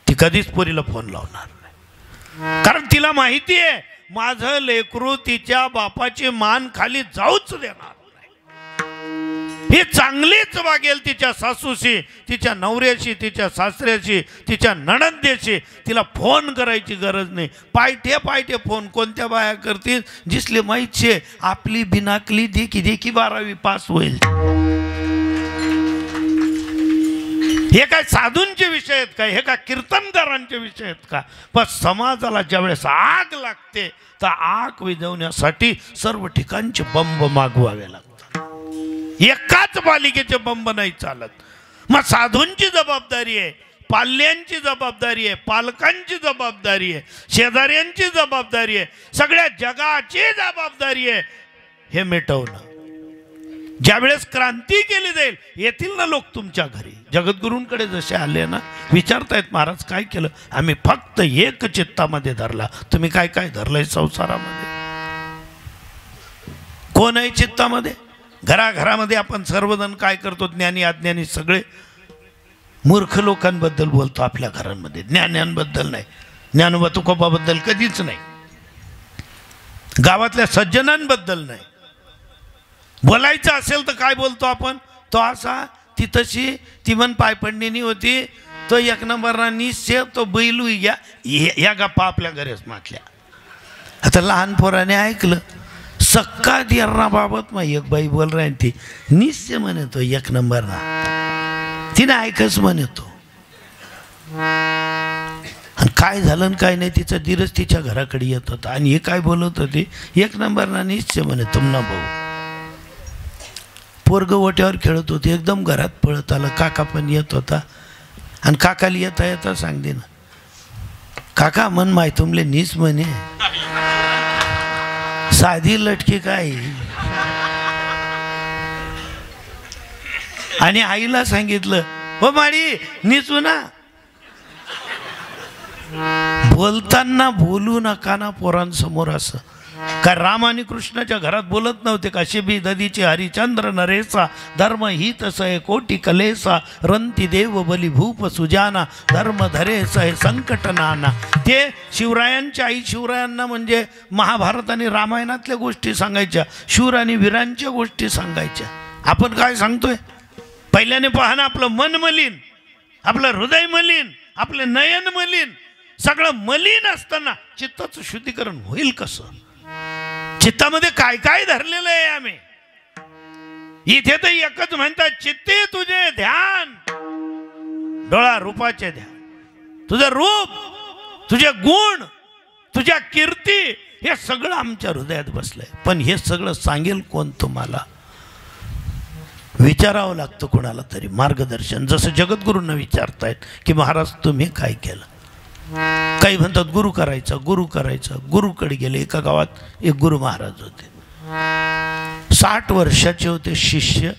ती कधीच पोरीला फोन लावणार नाही. कारण तिला माहिती आहे माझं लेकरू तिच्या बापाची मान खाली जाऊच देणार नाही. ही चांगलीच वागेल तिच्या सासूशी, तिच्या नवऱ्याशी, तिच्या सासऱ्याशी, तिच्या नणंदेशी. तिला फोन करायची गरज नाही. पायठे पायठे फोन कोणत्या बाया करतील? जिसले माहिती आपली बिनाकली देखी देखी 12वी पास होईल. हे काय साधूंचे विषय आहेत का? हे का कीर्तनकारांचे विषय आहेत का? पण समाजाला ज्यावेळेस आग लागते तर आग विझवण्यासाठी सर्व ठिकाणचे बंब मागवावे लागतात. एकाच पालिकेचे बंब नाही चालत. मग साधूंची जबाबदारी आहे, पाल्यांची जबाबदारी आहे, पालकांची जबाबदारी आहे, शेजाऱ्यांची जबाबदारी आहे, सगळ्या जगाची जबाबदारी आहे हे मिटवणं. ज्यावेळेस क्रांती केली जाईल येतील ना लोक तुमच्या घरी. जगद्गुरूंकडे जसे आले ना विचारतायत महाराज काय केलं? आम्ही फक्त एक चित्तामध्ये धरला. तुम्ही काय काय धरलंय संसारामध्ये? कोण आहे चित्तामध्ये? घराघरामध्ये आपण सर्वजण काय करतो? ज्ञानी अज्ञानी सगळे मूर्ख लोकांबद्दल बोलतो आपल्या घरांमध्ये, ज्ञान्यांबद्दल नाही. ज्ञानोबा तुकोबाबद्दल कधीच नाही, गावातल्या सज्जनांबद्दल नाही. बोलायचं असेल तर काय बोलतो आपण? तो असा, ती तशी, ती मन पायपडणी होती, तो एक नंबरना निश्चय, तो बैलू घ्या. या गप्पा आपल्या घरीच मातल्या. आता लहान पोराने ऐकलं सक्का दिराबाबत मग एक बाई बोल राही ती निश्चय म्हणतो एक नंबरना, तिने ऐकच म्हणतो. आणि काय झालं काय नाही तिचा धीरच तिच्या घराकडे येत होता आणि हे काय बोलत होते एक नंबरना निश्चय म्हणे तुमना भाऊ. पोरग ओट्यावर खेळत होते, एकदम घरात पळत आलं. काका पण येत होता आणि काकाला येता येता सांगते ना काका मन माय तुमले नीस म्हणे साधी लटकी काय. आणि आईला सांगितलं हो माडी निचू ना. बोलताना बोलू नका ना पोरांसमोर असं. काय राम आणि कृष्णाच्या घरात बोलत नव्हते का? शिबी ददीचे हरिचंद्र नरेसा धर्म ही तसय कोटी कलेसा रंती देव बली भूप सुजाना धर्म धरेस हे संकट नाना. ते शिवरायांच्या आई शिवरायांना म्हणजे महाभारत आणि रामायणातल्या गोष्टी सांगायच्या, शूर आणि वीरांच्या गोष्टी सांगायच्या. आपण काय सांगतोय? पहिल्याने पाहणं आपलं मन मलिन, आपलं हृदय मलिन, आपले नयन मलिन, सगळं मलिन असताना चित्ताचं शुद्धीकरण होईल कसं? चित्तामध्ये काय काय धरलेलं आहे आम्ही? इथे तर एकच म्हणतात चित्ते तुझे ध्यान, डोळा रूपाचे ध्यान. तुझं रूप, तुझे गुण, तुझ्या कीर्ती हे सगळं आमच्या हृदयात बसलंय. पण हे सगळं सांगेल कोण तुम्हाला? विचारावं लागतं कोणाला तरी मार्गदर्शन. जसं जगद्गुरूंना विचारतायत की महाराज तुम्ही काय केलं? काही म्हणतात गुरु करायचा, गुरु करायचा. गुरुकडे गेले. एका गावात एक गुरु महाराज होते, 60 वर्षाचे होते शिष्य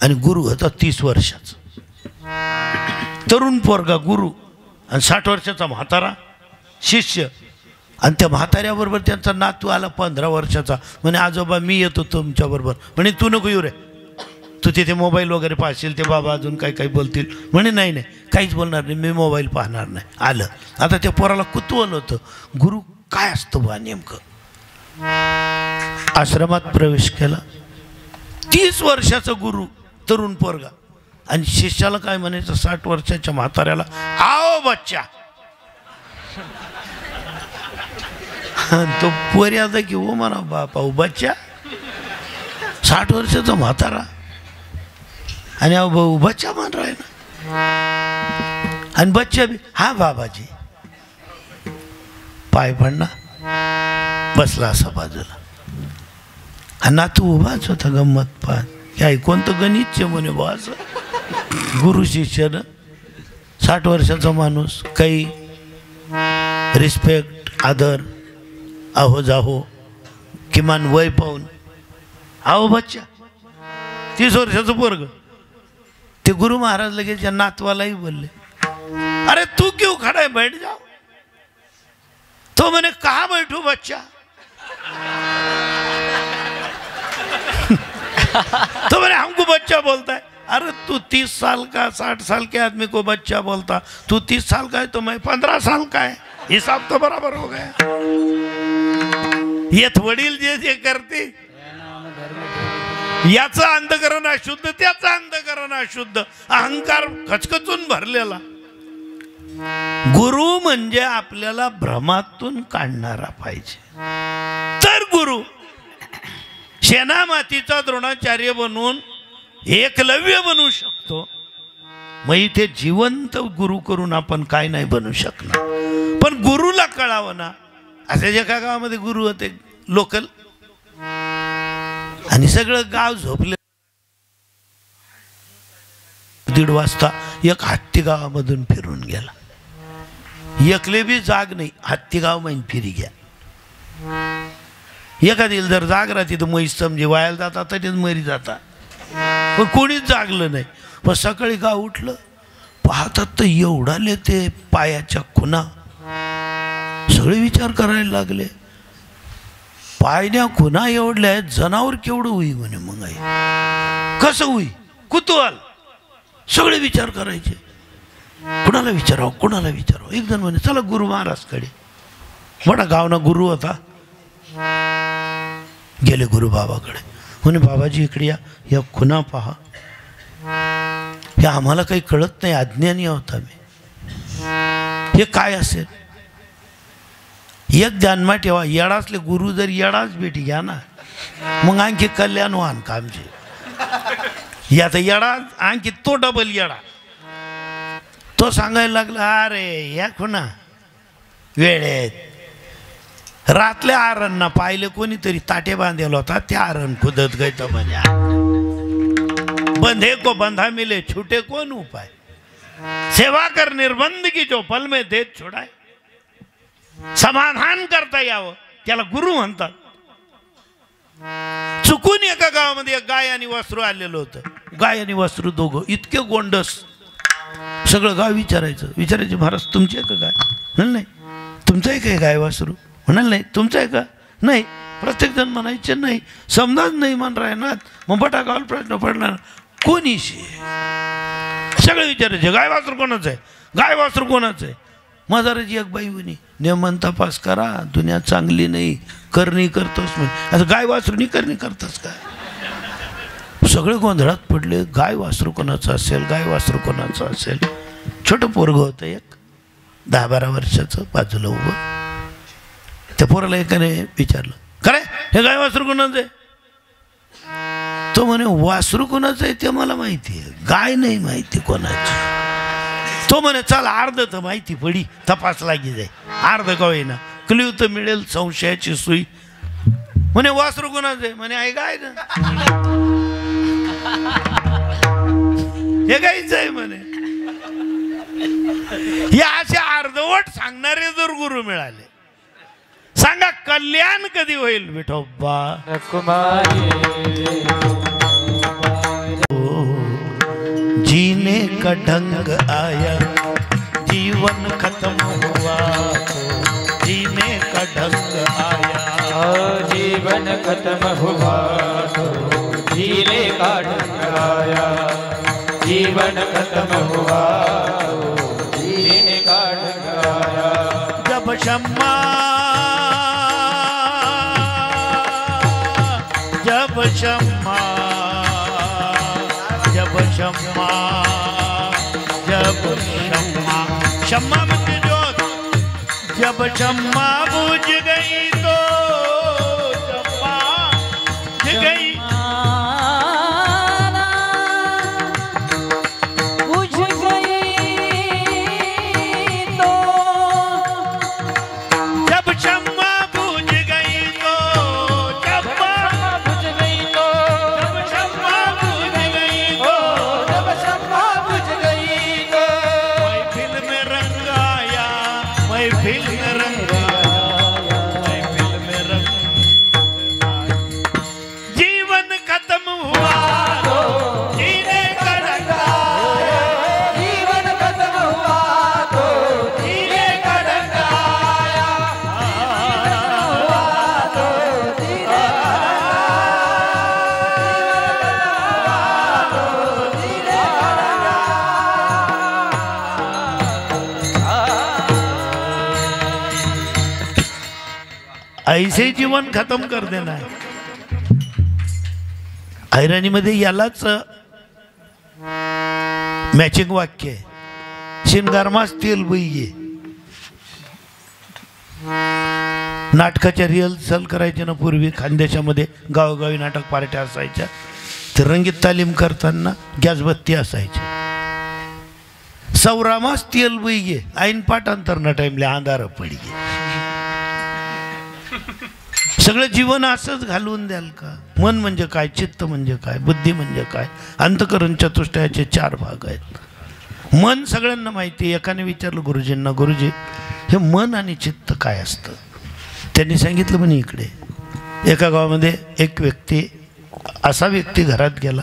आणि गुरु होता 30 वर्षाचा. तरुण पोरगा गुरु आणि 60 वर्षाचा म्हातारा शिष्य. आणि त्या म्हाताऱ्याबरोबर त्यांचा नातू आला 15 वर्षाचा. म्हणे आजोबा मी येतो तुमच्याबरोबर. म्हणे तू नको येऊ रे, तू तिथे मोबाईल वगैरे पाहशील, ते बाबा अजून काही काही बोलतील. म्हणे नाही नाही काहीच बोलणार नाही, मी मोबाईल पाहणार नाही. आलं. आता त्या पोराला कुतूहल होतं गुरु काय असतं बा नेमकं. आश्रमात प्रवेश केला. 30 वर्षाचा गुरु तरुण पोरगा आणि शिष्याला काय म्हणायचं 60 वर्षाच्या म्हाताऱ्याला आओ बच्चा. तो पोरी आता की हो म्हणा बापा बच्चा. 60 वर्षाचा म्हातारा आणि भाऊ बच्चा मान राय ना. आणि बच्चा बी हा बाबाजी. पाय पडना बसला असा बाजूला. आणि नातू उभाच होता. गंमत पाह काय कोणतं गणितचे म्हणे बा असं. गुरु शिष्यानं 60 वर्षाचा माणूस काही रिस्पेक्ट आदर अहो जाहो किमान वय पाहून आओ बच्चा. 30 वर्षाचं पोरग. ते गुरु महाराज लगेच या नातवालाही बोलले अरे तू क्यों खड़ा है बैठ जाओ. तो मैंने कहा बैठू बच्चा. तो मैंने हमको बच्चा बोलता है। अरे तू 30 साल का 60 साल के आदमी को बच्चा बोलता, तू 30 साल का है तो मैं 15 साल का है, हिसाब तो बराबर हो गया। ये वडील जे जे करते याचं अंधकरण अशुद्ध, त्याचं अंधकरण अशुद्ध, अहंकार खचखचून भरलेला। गुरु म्हणजे आपल्याला भ्रमातून काढणारा पाहिजे तर गुरु। शेणा मातीचा द्रोणाचार्य बनवून एकलव्य बनवू शकतो, मग इथे जिवंत गुरु करून आपण काय नाही बनू शकणार। पण गुरुला कळावं ना। असे एका गावामध्ये गुरु होते लोकल, आणि सगळं गाव झोपले। 1:30 वाजता एक हत्ती गावामधून फिरून गेला। एकले बी जाग नाही, हत्ती गाव माहीत फिरी घ्या। एखादी जर जाग राहते तर म्हैस समजे वायाला जातात, तरीच मरी जातात, पण कोणीच जागलं नाही। पण सकाळी गाव उठलं, पाहतात तर एवढाले ते पायाच्या खुणा। सगळे विचार करायला लागले, पायण्या खुणा एवढल्या आहेत, जनावर केवढं होई म्हणे। मग आई कसं होई, कुतूहल सगळे विचार करायचे, कुणाला विचारावं कुणाला विचारावं। एक जण म्हणे चला गुरु महाराजकडे, मोठा गावना गुरु होता। गेले गुरु बाबाकडे, म्हणे बाबाजी इकडे या, या खुणा पहा, हे आम्हाला काही कळत नाही, अज्ञानी आहोत आम्ही, हे काय असेल। एक ध्यानमा ठेवा, येडासले गुरु जर येडाच भेटी घ्या ना, मग आणखी कल्याण व्हान का आमचे। याचा येडा आणखी तो डबल येडा। तो सांगायला लागला, अरे या खुणा वेळेत रातल्या आरणना पाहिले, कोणीतरी ताटे बांधलेला होता, त्या आरण खुदत गयत म्हणे। बंधे को बंधा मिले, छूटे कोण उपाय, सेवा कर निर्बंध की जो पल में देत छोडाय। समाधान करता यावं त्याला गुरु म्हणतात। चुकून एका गावामध्ये एक गाय आणि वासरू आलेलं होतं। गाय आणि वासरू दोघं इतके गोंडस, सगळं गाव विचारायचे महाराज तुमचे आहे का गाय? म्हणाल नाही। तुमचं आहे काय गाय वासरू? म्हणाल नाही। तुमचं आहे का? नाही। प्रत्येक जण म्हणायचे नाही, समजाच नाही म्हण राहणार। मग बटा गावाला प्रश्न पडला, कोणीशी? सगळे विचारायचे गाय वासरू कोणाचं आहे, गाय वासरू कोणाचं आहे। माझाराची एक बाई म्हणे, नियमन तपास करा, दुनिया चांगली नाही, करणी करतोस म्हणे। आता गाय वासरूनी करणी करतोस काय? सगळे गोंधळात पडले, गाय वासरू कोणाचं असेल, गाय वासरू कोणाचं असेल। छोटं पोरग होतं एक 10-12 वर्षाचं, बाजूला उभं। त्या पोराला एकाने विचारलं, खरे हे गाय वासरू कोणाचं आहे? तो म्हणे वासरू कोणाचं आहे ते मला माहिती आहे, गाय नाही माहिती कोणाची। तो म्हणे चल अर्ध तर माहिती पडी, तपास लागी जाई, अर्ध का होईना, क्ल्यू तर मिळेल, संशयाची सुई। म्हणे वासरू कोणाचं आहे? म्हणे आहे गाय ना, हे गायचं आहे म्हणे। हे असे अर्धवट सांगणारे जर गुरु मिळाले, सांगा कल्याण कधी होईल विठोबा? जीने का ढंग आया, जीवन खत्म हुआ तो जीने का ढंग आया, जीवन खत्म हुआ तो जीने का ढंग आया, जीवन खत्म हुआ तो जीने का ढंग आया। जब शम्मा जब शम्मा जब शम्मा जब शम्मा शम्मा बुझ जोत, जब शम्मा बुझ गई तो शम्मा बुझ गई, बुझ गई तो जब शम्मा बुझ गई तो शम्मा बुझ गई तो जब शम्मा बुझ गई तो जब शम्मा बुझ गई तो महफिल में रंग आया, महफिल में रंग आया, महफिल में ऐसे जीवन खत्म कर देना है. ऐराणीमध्ये यालाच मॅचिंग वाक्य आहे. शिनगारमास तेल बईये. नाटकाच्या रिहर्सल करायचे ना पूर्वी खानदेशामध्ये गावोगावी नाटक पार्ट्या असायच्या. तर रंगीत तालीम करताना गॅसबत्ती असायची. सौरामास तेल बईये ऐन पाठांतरना टाइमला अंधार पडिये. सगळं जीवन असंच घालवून द्याल का? मन म्हणजे काय, चित्त म्हणजे काय, बुद्धी म्हणजे काय? अंतकरण चतुष्टयाचे 4 भाग आहेत. मन सगळ्यांना माहिती. एकाने विचारलं गुरुजींना, गुरुजी हे मन आणि चित्त काय असतं? त्यांनी सांगितलं म्हणे इकडे एका गावामध्ये एक व्यक्ती, असा व्यक्ती घरात गेला.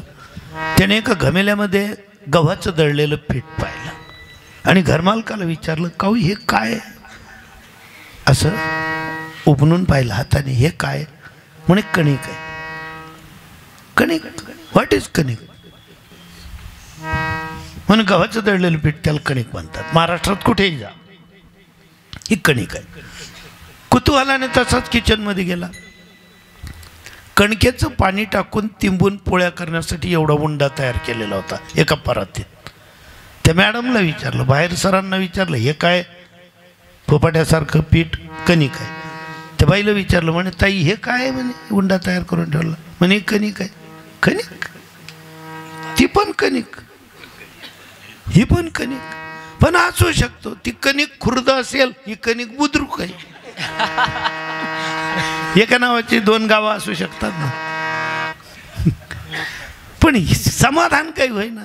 त्याने एका घमेल्यामध्ये गव्हाचं दळलेलं पीठ पाहिलं आणि घरमालकाला विचारलं, काऊ हे काय? असं उपणून पाहिलं हाताने. हे काय? म्हणे कणिक आहे. कणिक? व्हॉट इज कणिक? म्हणून गव्हाचं दळलेलं पीठ त्याला कणिक म्हणतात. महाराष्ट्रात कुठेही जा ही कणिक आहे. कुतूहलाने तसाच किचनमध्ये गेला. कणकेचं पाणी टाकून तिंबून पोळ्या करण्यासाठी एवढा उंडा तयार केलेला होता एका परातीत. त्या मॅडमला विचारलं, बाहेर सरांना विचारलं, हे काय? फोपाट्यासारखं पीठ कणिक आहे. त्या बाईला विचारलं, म्हणे ताई हे काय आहे? म्हणे उंडा तयार करून ठेवला. म्हणे कणिक आहे. कणिक? ती पण कणिक, ही पण कणिक. पण असू शकतो ती कणिक खुर्द असेल, ही कणिक बुद्रुक आहे. एका नावाची 2 गावं असू शकतात ना. पण समाधान काही होईना.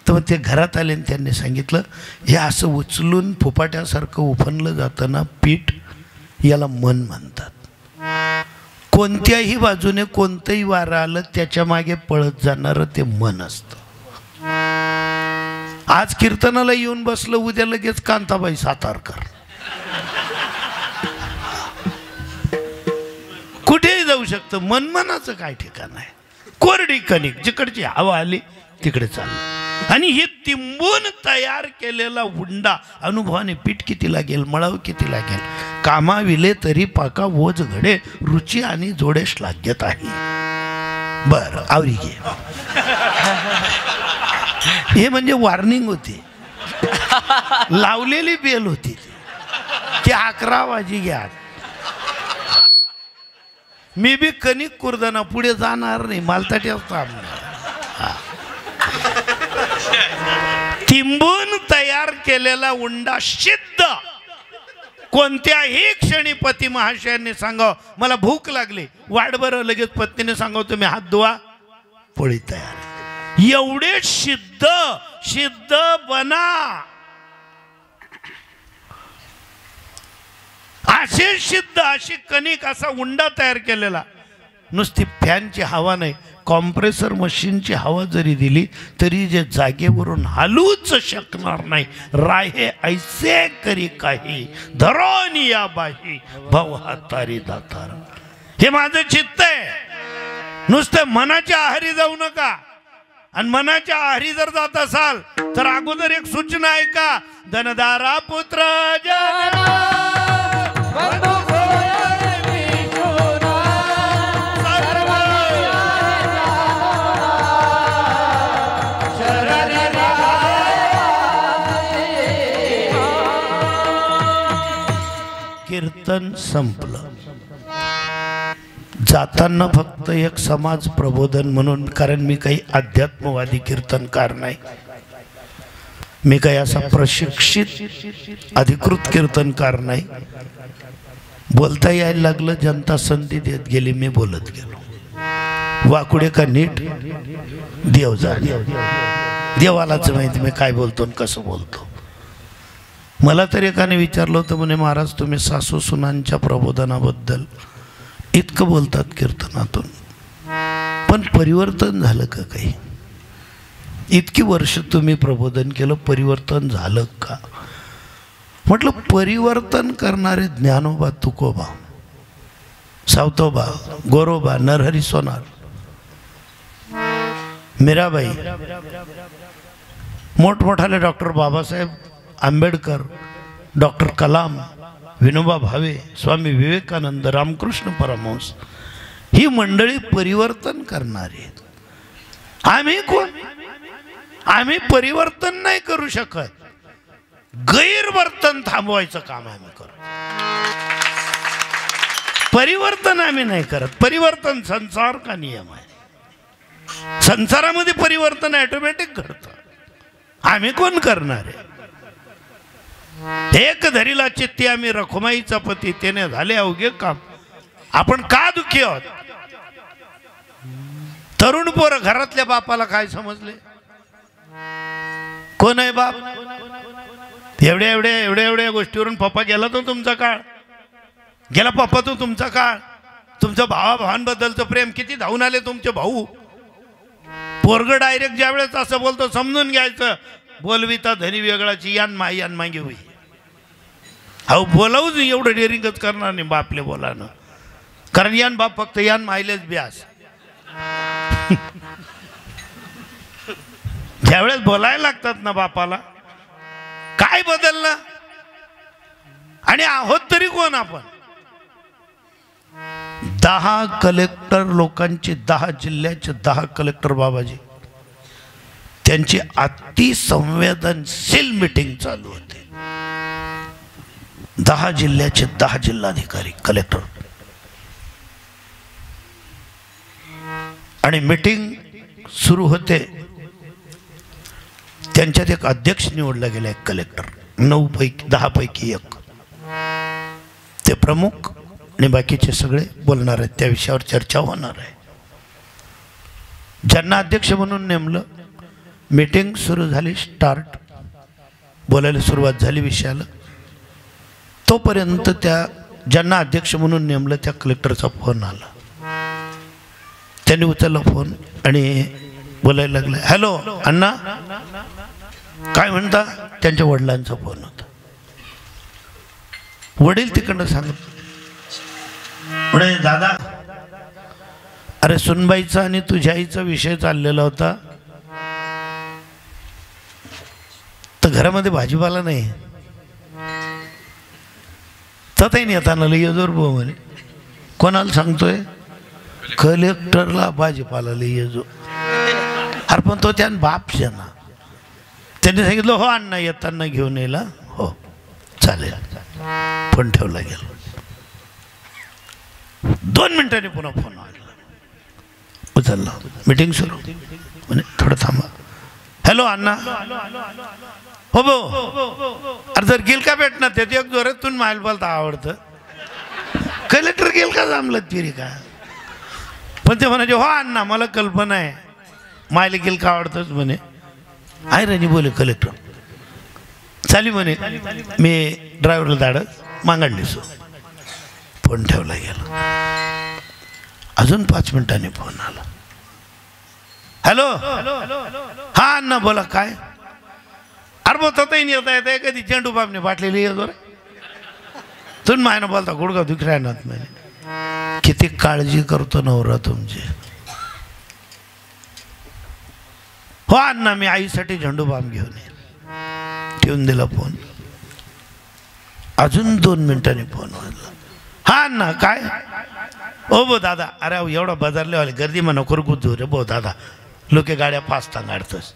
तर ते घरात आले आणि त्यांनी सांगितलं, हे असं उचलून फुपाट्यासारखं उफनलं जातं ना पीठ, याला मन म्हणतात. कोणत्याही बाजूने कोणतंही वारं आलं त्याच्या मागे पळत जाणारं ते मन असतं. आज कीर्तनाला येऊन बसलं, उद्या लगेच कांताबाई सातारकर. कुठेही जाऊ शकतं. मनमनाचं काय ठिकाण आहे? कोरडी कणिक, जिकडची हवा आली तिकडे चाललं. आणि हे तिंबून तयार केलेला उंडा, अनुभवाने पीठ किती लागेल, मळाव किती लागेल, कामा विले तरी पाका ओझ घडे, रुची आणि जोडे श्लाघ्यत आहे. बर आवरी घे. हे म्हणजे वॉर्निंग होती, लावलेली बेल होती की 11 वाजी घ्या. मी बी कणिक कुर्दना पुढे जाणार नाही, मालताटी असतो. तिंबून तयार केलेला उंडा सिद्ध. कोणत्याही क्षणी पती महाशयांनी सांगावं मला भूक लागली, वाढ बरं, लगेच पत्नीने सांगावं तुम्ही हात धुवा, पोळी तयार. एवढे सिद्ध सिद्ध बना. असे सिद्ध, अशी कणिक, असा उंडा तयार केलेला. नुसती फॅनची हवा नाही, कॉम्प्रेसर मशीनची हवा जरी दिली तरी जे जागेवरून हलूच शकणार नाही. राहे ऐसे करी काही धरोन या बाही भवहातारी दातार. हे माझं चित्त आहे. नुसतं मनाच्या आहारी जाऊ नका. आणि मनाच्या आहारी जर जात असाल तर अगोदर एक सूचना आहे का, धनदारा पुत्र कीर्तन संपलं. जाताना फक्त एक समाज प्रबोधन म्हणून, कारण मी काही अध्यात्मवादी कीर्तनकार नाही, मी काही असा प्रशिक्षित अधिकृत कीर्तनकार नाही. बोलता यायला लागलं, जनता संधी देत गेली, मी बोलत गेलो. वाकुडे का नीट देव जाणे, देवालाच माहिती मी काय बोलतो आणि कसं बोलतो. मला तर एकाने विचारलं होतं, म्हणे महाराज तुम्ही सासू सुनांच्या प्रबोधनाबद्दल इतकं बोलतात कीर्तनातून, पण परिवर्तन झालं का काही? इतकी वर्ष तुम्ही प्रबोधन केलं, परिवर्तन झालं का? म्हटलं परिवर्तन करणारे ज्ञानोबा, तुकोबा, सावतोबा, गोरोबा, नरहरी सोनार, मीराबाई, मोठमोठाले डॉक्टर बाबासाहेब आंबेडकर, डॉक्टर कलाम, विनोबा भावे, स्वामी विवेकानंद, रामकृष्ण परमहंस ही मंडळी परिवर्तन करणारी आहेत. आम्ही कोण? आम्ही परिवर्तन नाही करू शकत, गैरवर्तन थांबवायचं काम आम्ही करू. परिवर्तन आम्ही नाही करत. परिवर्तन संसार का नियम आहे. संसारामध्ये परिवर्तन ऑटोमॅटिक घडतं. आम्ही कोण करणार आहे? एक धरीला चित्ती आम्ही रखुमाईचा पती, त्याने झाले अवघे काम. आपण का दुःखी आहोत? तरुण पोर घरातल्या बापाला काय समजले? कोण आहे बाप? एवढ्या एवढ्या एवढ्या एवढ्या गोष्टीवरून पप्पा गेला तो तुमचा काळ, गेला पप्पा तो तुमचा काळ. तुमचं भावाभावांबद्दलचं प्रेम किती धावून आले तुमचे भाऊ. पोरग डायरेक्ट ज्या वेळेस असं बोलतो समजून घ्यायचं, बोलविता धनी वेगळाची यान मागे होई. अहो बोलावूच एवढं डेअरिंगच करणार नाही बापले बोलानं, कारण यान बाप फक्त यान मायलेच ब्यास. ज्यावेळेस बोलायला लागतात ना बापाला, काय बदललं? आणि आहोत तरी कोण आपण? 10 कलेक्टर लोकांचे, 10 जिल्ह्याचे 10 कलेक्टर बाबाजी, त्यांची अतिसंवेदनशील मीटिंग चालू होती. 10 जिल्ह्याचे 10 जिल्हाधिकारी, कलेक्टर, आणि मीटिंग सुरू होते. त्यांच्यात एक अध्यक्ष निवडला गेला, एक कलेक्टर, 10 पैकी एक. ते प्रमुख आणि बाकीचे सगळे बोलणार आहेत, त्या विषयावर चर्चा होणार आहे. ज्यांना अध्यक्ष म्हणून नेमलं, मीटिंग सुरू झाली, स्टार्ट, बोलायला सुरुवात झाली विषयाला. तोपर्यंत त्या ज्यांना अध्यक्ष म्हणून नेमलं त्या कलेक्टरचा फोन आला. त्यांनी उचलला फोन आणि बोलायला लागला, हॅलो अण्णा, काय म्हणता? त्यांच्या वडिलांचा फोन होता. वडील तिकडनं सांगत, पुढे दादा, अरे सुनबाईचा आणि तुझ्या आईचा विषय चाललेला होता, तर घरामध्ये भाजीपाला नाही. तर येताना लई जोर बो म्हणे. कोणाला सांगतोय? कलेक्टरला भाजीपाला लई जो. अरे पण तो त्यानं बाप ना, त्यांनी सांगितलं हो अण्णा येताना घेऊन येईल. हो चालेल. फोन ठेवला गेला. 2 मिनिटांनी पुन्हा फोन आला, उचलला. मीटिंग सुरू म्हणे, थोडं थांबा. हॅलो अण्णा, हो भाऊ, अरे जर गेल का भेटणार त्याची एक जोरात तुम्ही मायल बोलता आवडतं. कलेक्टर गेल का जमलं तिरी का? पण ते म्हणायचे हो अण्णा मला कल्पना आहे, मायला गेल का आवडतंच म्हणे. आहे राणी बोले कलेक्टर चाली म्हणे, मी ड्रायव्हरला धाडत मागाडली सो. फोन ठेवला गेला. अजून 5 मिनिटांनी फोन आला. हॅलो, हा अण्णा बोला, काय? अरे मग तसंही येता येत कधी चेंडू बाबने बाटलेली येतो रे. तुम्ही मायनं बोलता गुडगा दुखी राहणार नाही. किती काळजी करतो नवरा तुमची. हो अण्णा, मी आईसाठी झेंडू बाम घेऊन येईल. ठेवून दिला फोन. अजून 2 मिनिटांनी फोन वाजला. हा अण्णा, काय? ओ बो दादा, अरे एवढा बाजारले वाले गर्दी म्हणा कुरकुत जो रे बो दादा, लोक गाड्या पाचता काढतस,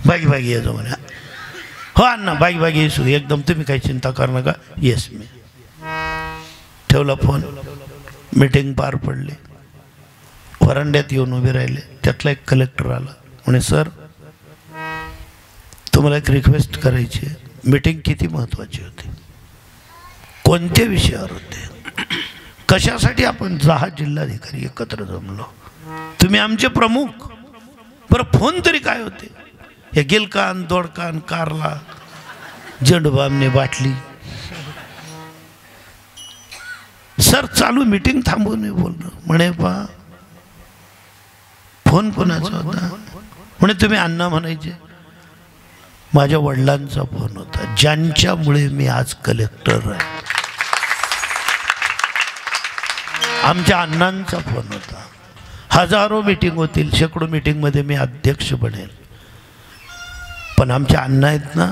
बागी बागी येतो म्हणे. हो अण्णा, बागी बागी येसू एकदम, तुम्ही काही चिंता करू नका. येस. मी ठेवला फोन. मीटिंग पार पडली. वरांड्यात येऊन उभे राहिले. त्यातला एक कलेक्टर आला. म्हणे सर, तुम्हाला एक रिक्वेस्ट करायची आहे. मीटिंग किती महत्त्वाची होती, कोणत्या विषयावर होते, कशासाठी आपण 10 जिल्हाधिकारी एकत्र जमलो, तुम्ही आमचे प्रमुख. बरं फोन तरी काय होते? हे गिलकान दोडकान कारला झेंडूबामने बाटली. सर चालू मीटिंग थांबवून मी बोललो. म्हणे पा फोन कोणाचा होता? म्हणे तुम्ही अण्णा म्हणायचे. माझ्या वडिलांचा फोन होता, ज्यांच्यामुळे मी आज कलेक्टर आहे. आमच्या अण्णांचा फोन होता. हजारो मीटिंग होतील, शेकडो मीटिंगमध्ये मी अध्यक्ष बनेल, पण आमच्या अण्णा आहेत ना,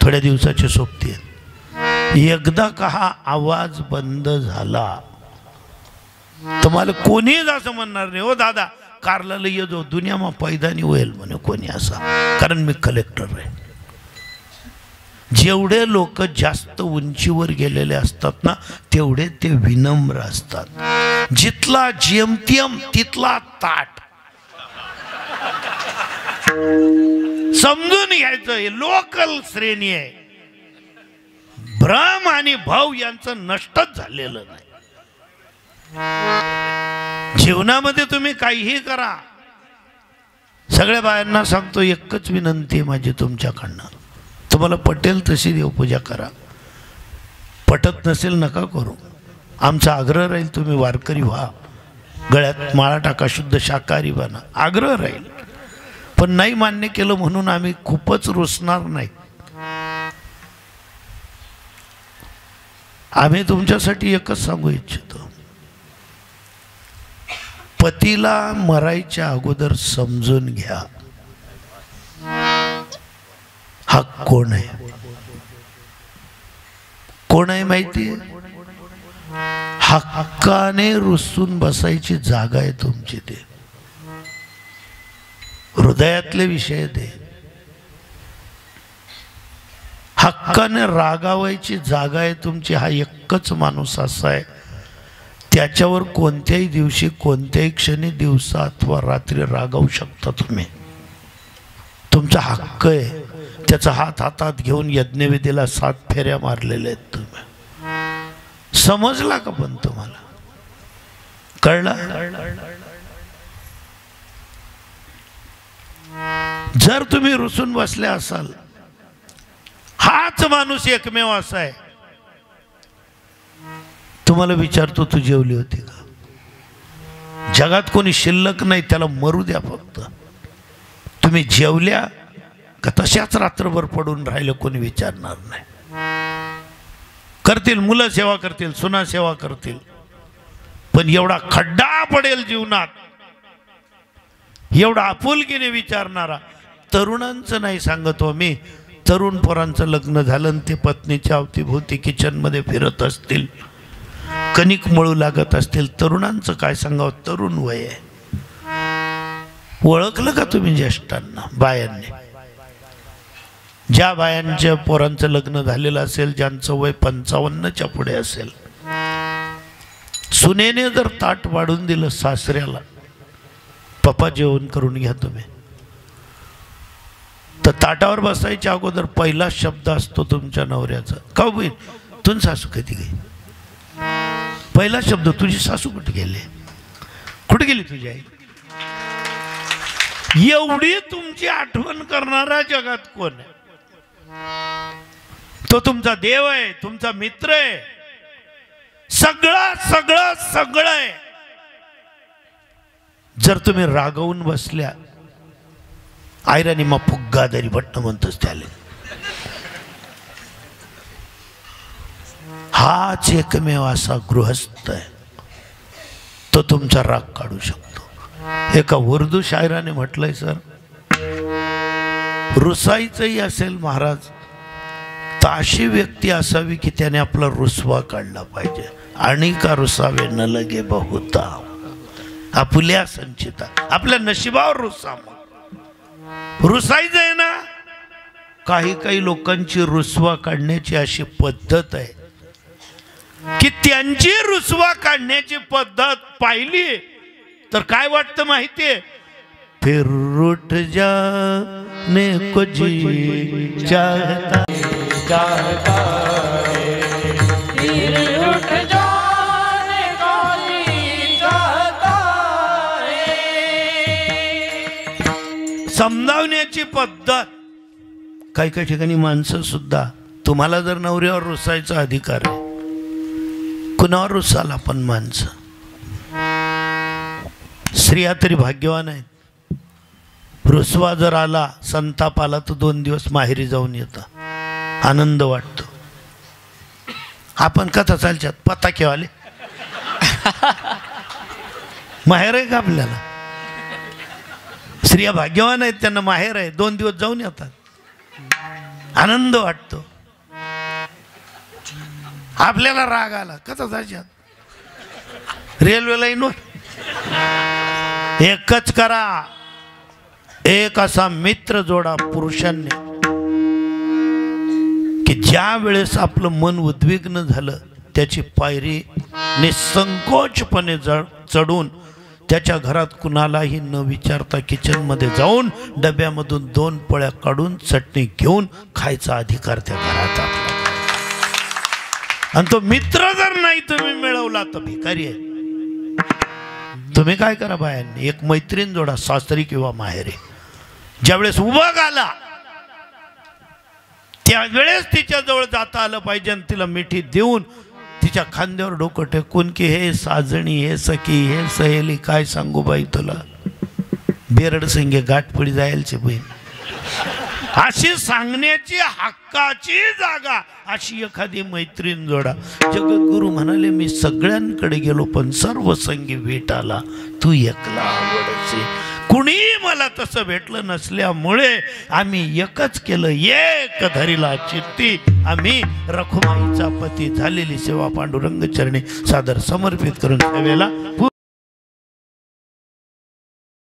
थोड्या दिवसाचे सोबती आहेत. एकदा का हा आवाज बंद झाला तर मला कोणीच असं म्हणणार नाही, हो दादा कारला ये जो दुनियामा पैदा नाही होईल म्हणे कोणी असा, कारण मी कलेक्टर आहे. जेवढे लोक जास्त उंचीवर गेलेले असतात ना तेवढे ते विनम्र असतात. जिथला जेमतेम तिथला ताट समजून घ्यायचं. हे लोकल श्रेणी आहे. भ्रम आणि भाव यांचं नष्टच झालेलं नाही. जीवनामध्ये तुम्ही काहीही करा, सगळ्या बायांना सांगतो एकच विनंती आहे माझी तुमच्याकडनं, तुम्हाला पटेल तशी देवपूजा करा, पटत नसेल नका करू. आमचा आग्रह राहील तुम्ही वारकरी व्हा, गळ्यात माळा टाका, शुद्ध शाकाहारी बना, आग्रह राहील. पण नाही मान्य केलं म्हणून आम्ही खूपच रुसणार नाही. आम्ही तुमच्यासाठी एकच सांगू इच्छितो, पतीला मरायच्या अगोदर समजून घ्या हा कोण आहे. कोण आहे माहिती आहे? हक्काने रुसून बसायची जागा आहे तुमची. ते हृदयातले विषय ते हक्काने रागावायची जागा आहे तुमची. हा एकच माणूस असा आहे त्याच्यावर कोणत्याही दिवशी कोणत्याही क्षणी दिवसा अथवा रात्री रागावू शकता तुम्ही. तुमचा हक्क आहे. त्याचा हात हातात घेऊन यज्ञविधीला 7 फेऱ्या मारलेल्या आहेत तुम्ही. समजला का? पण तुम्हाला कळला? जर तुम्ही रुसून बसले असाल, हाच माणूस एकमेव असा आहे. तुम्हाला विचारतो तू जेवली होती का? जगात कोणी शिल्लक नाही, त्याला मरू द्या फक्त. तुम्ही जेवल्या का तशाच रात्रभर पडून राहिलं कोणी विचारणार नाही. करतील मुलं सेवा करतील, सुना सेवा करतील, पण एवढा खड्डा पडेल जीवनात, एवढा आपुलकीने विचारणारा. तरुणांचं नाही सांगतो मी, तरुण पोरांचं लग्न झालं आणि ते पत्नीच्या अवतीभोवती किचनमध्ये फिरत असतील, कणिक मळू लागत असतील, तरुणांचं काय सांगावं. तरुण वय आहे. ओळखलं का तुम्ही ज्येष्ठांना? बायांनी, ज्या बायांच्या पोरांचं लग्न झालेलं असेल, ज्यांचं वय 55च्या पुढे असेल, सुनेने जर ताट वाढून दिलं सासऱ्याला, पप्पा जेवण करून घ्या तुम्ही, तर ताटावर बसायच्या अगोदर पहिला शब्द असतो तुमच्या नवऱ्याचा, का बहीण तुझी सासू कधी गई? पहिला शब्द, तुझी सासू कुठे गेले? कुठे गेली तुझी आई? एवढी तुमची आठवण करणारा जगात कोण आहे? तो तुमचा देव आहे, तुमचा मित्र आहे, सगळं सगळं सगळं आहे. जर तुम्ही रागवून बसल्या, आयराणी मा फुग्गादारी भट्ट म्हणतोच त्याले, हाच एकमेव असा गृहस्थ आहे, तो तुमचा राग काढू शकतो. एका उर्दू शायराने म्हटलंय, सर रुसायचंही असेल महाराज तर अशी व्यक्ती असावी की त्याने आपला रुसवा काढला पाहिजे. आणि का रुसावे न लगे बहुता, आपुल्या संचिता, आपल्या नशिबावर रुसा. रुसायचं आहे ना, काही काही लोकांची रुसवा काढण्याची अशी पद्धत आहे की त्यांची रुसवा काढण्याची पद्धत पाहिली तर काय वाटतं माहितीये? फिर उठ जाने को जी चाहता फिर उठ जाने को जी चाहता है. समजावण्याची पद्धत. काही काही ठिकाणी माणसं सुद्धा, तुम्हाला जर नवऱ्यावर रुसायचा अधिकार आहे, कुणावर रुसाल आपण माणसं? स्त्रिया तरी भाग्यवान आहेत. रुसवा जर आला, संताप आला तर 2 दिवस माहेरी जाऊन येतं, आनंद वाटतो. आपण कथा चालच्यात पताकेवाले माहेर आहे का आपल्याला? स्त्रिया भाग्यवान आहेत, त्यांना माहेर आहे, 2 दिवस जाऊन येतात, आनंद वाटतो. आपल्याला राग आला कसा जायच्या रेल्वे लाईनवर एकच करा एक असा मित्र जोडा पुरुषांनी की ज्या वेळेस आपलं मन उद्विग्न झालं त्याची पायरी निसंकोचपणे चढून त्याच्या घरात कुणालाही न विचारता किचन मध्ये जाऊन डब्यामधून 2 पोळ्या काढून चटणी घेऊन खायचा अधिकार त्या घरात आपला आणि तो मित्र जर नाही तुम्ही मिळवला तर भिकारी आहे तुम्ही काय करा बायांनी एक मैत्रीण जोडा सासरी किंवा माहेरी ज्यावेळेस उभा आला त्यावेळेस तिच्या जवळ जाता आलं पाहिजे आणि तिला मिठी देऊन तिच्या खांद्यावर डोकं टेकून की हे साजणी हे सखी हे सहेली काय सांगू बाई तुला बेरड संगे गाठपडी जायलचे बहीण अशी सांगण्याची हक्काची जागा अशी एखादी मैत्रीण जोडा जगद्गुरु म्हणाले मी सगळ्यांकडे गेलो पण सर्व संगी भेट आला तू एकला आवडचे कुणी मला तसं भेटलं नसल्यामुळे आम्ही एकच केलं एक धरीला चित्ती आम्ही रखुमाईचा पती झालेली सेवा पांडुरंग चरणी सादर समर्पित करून सेवेला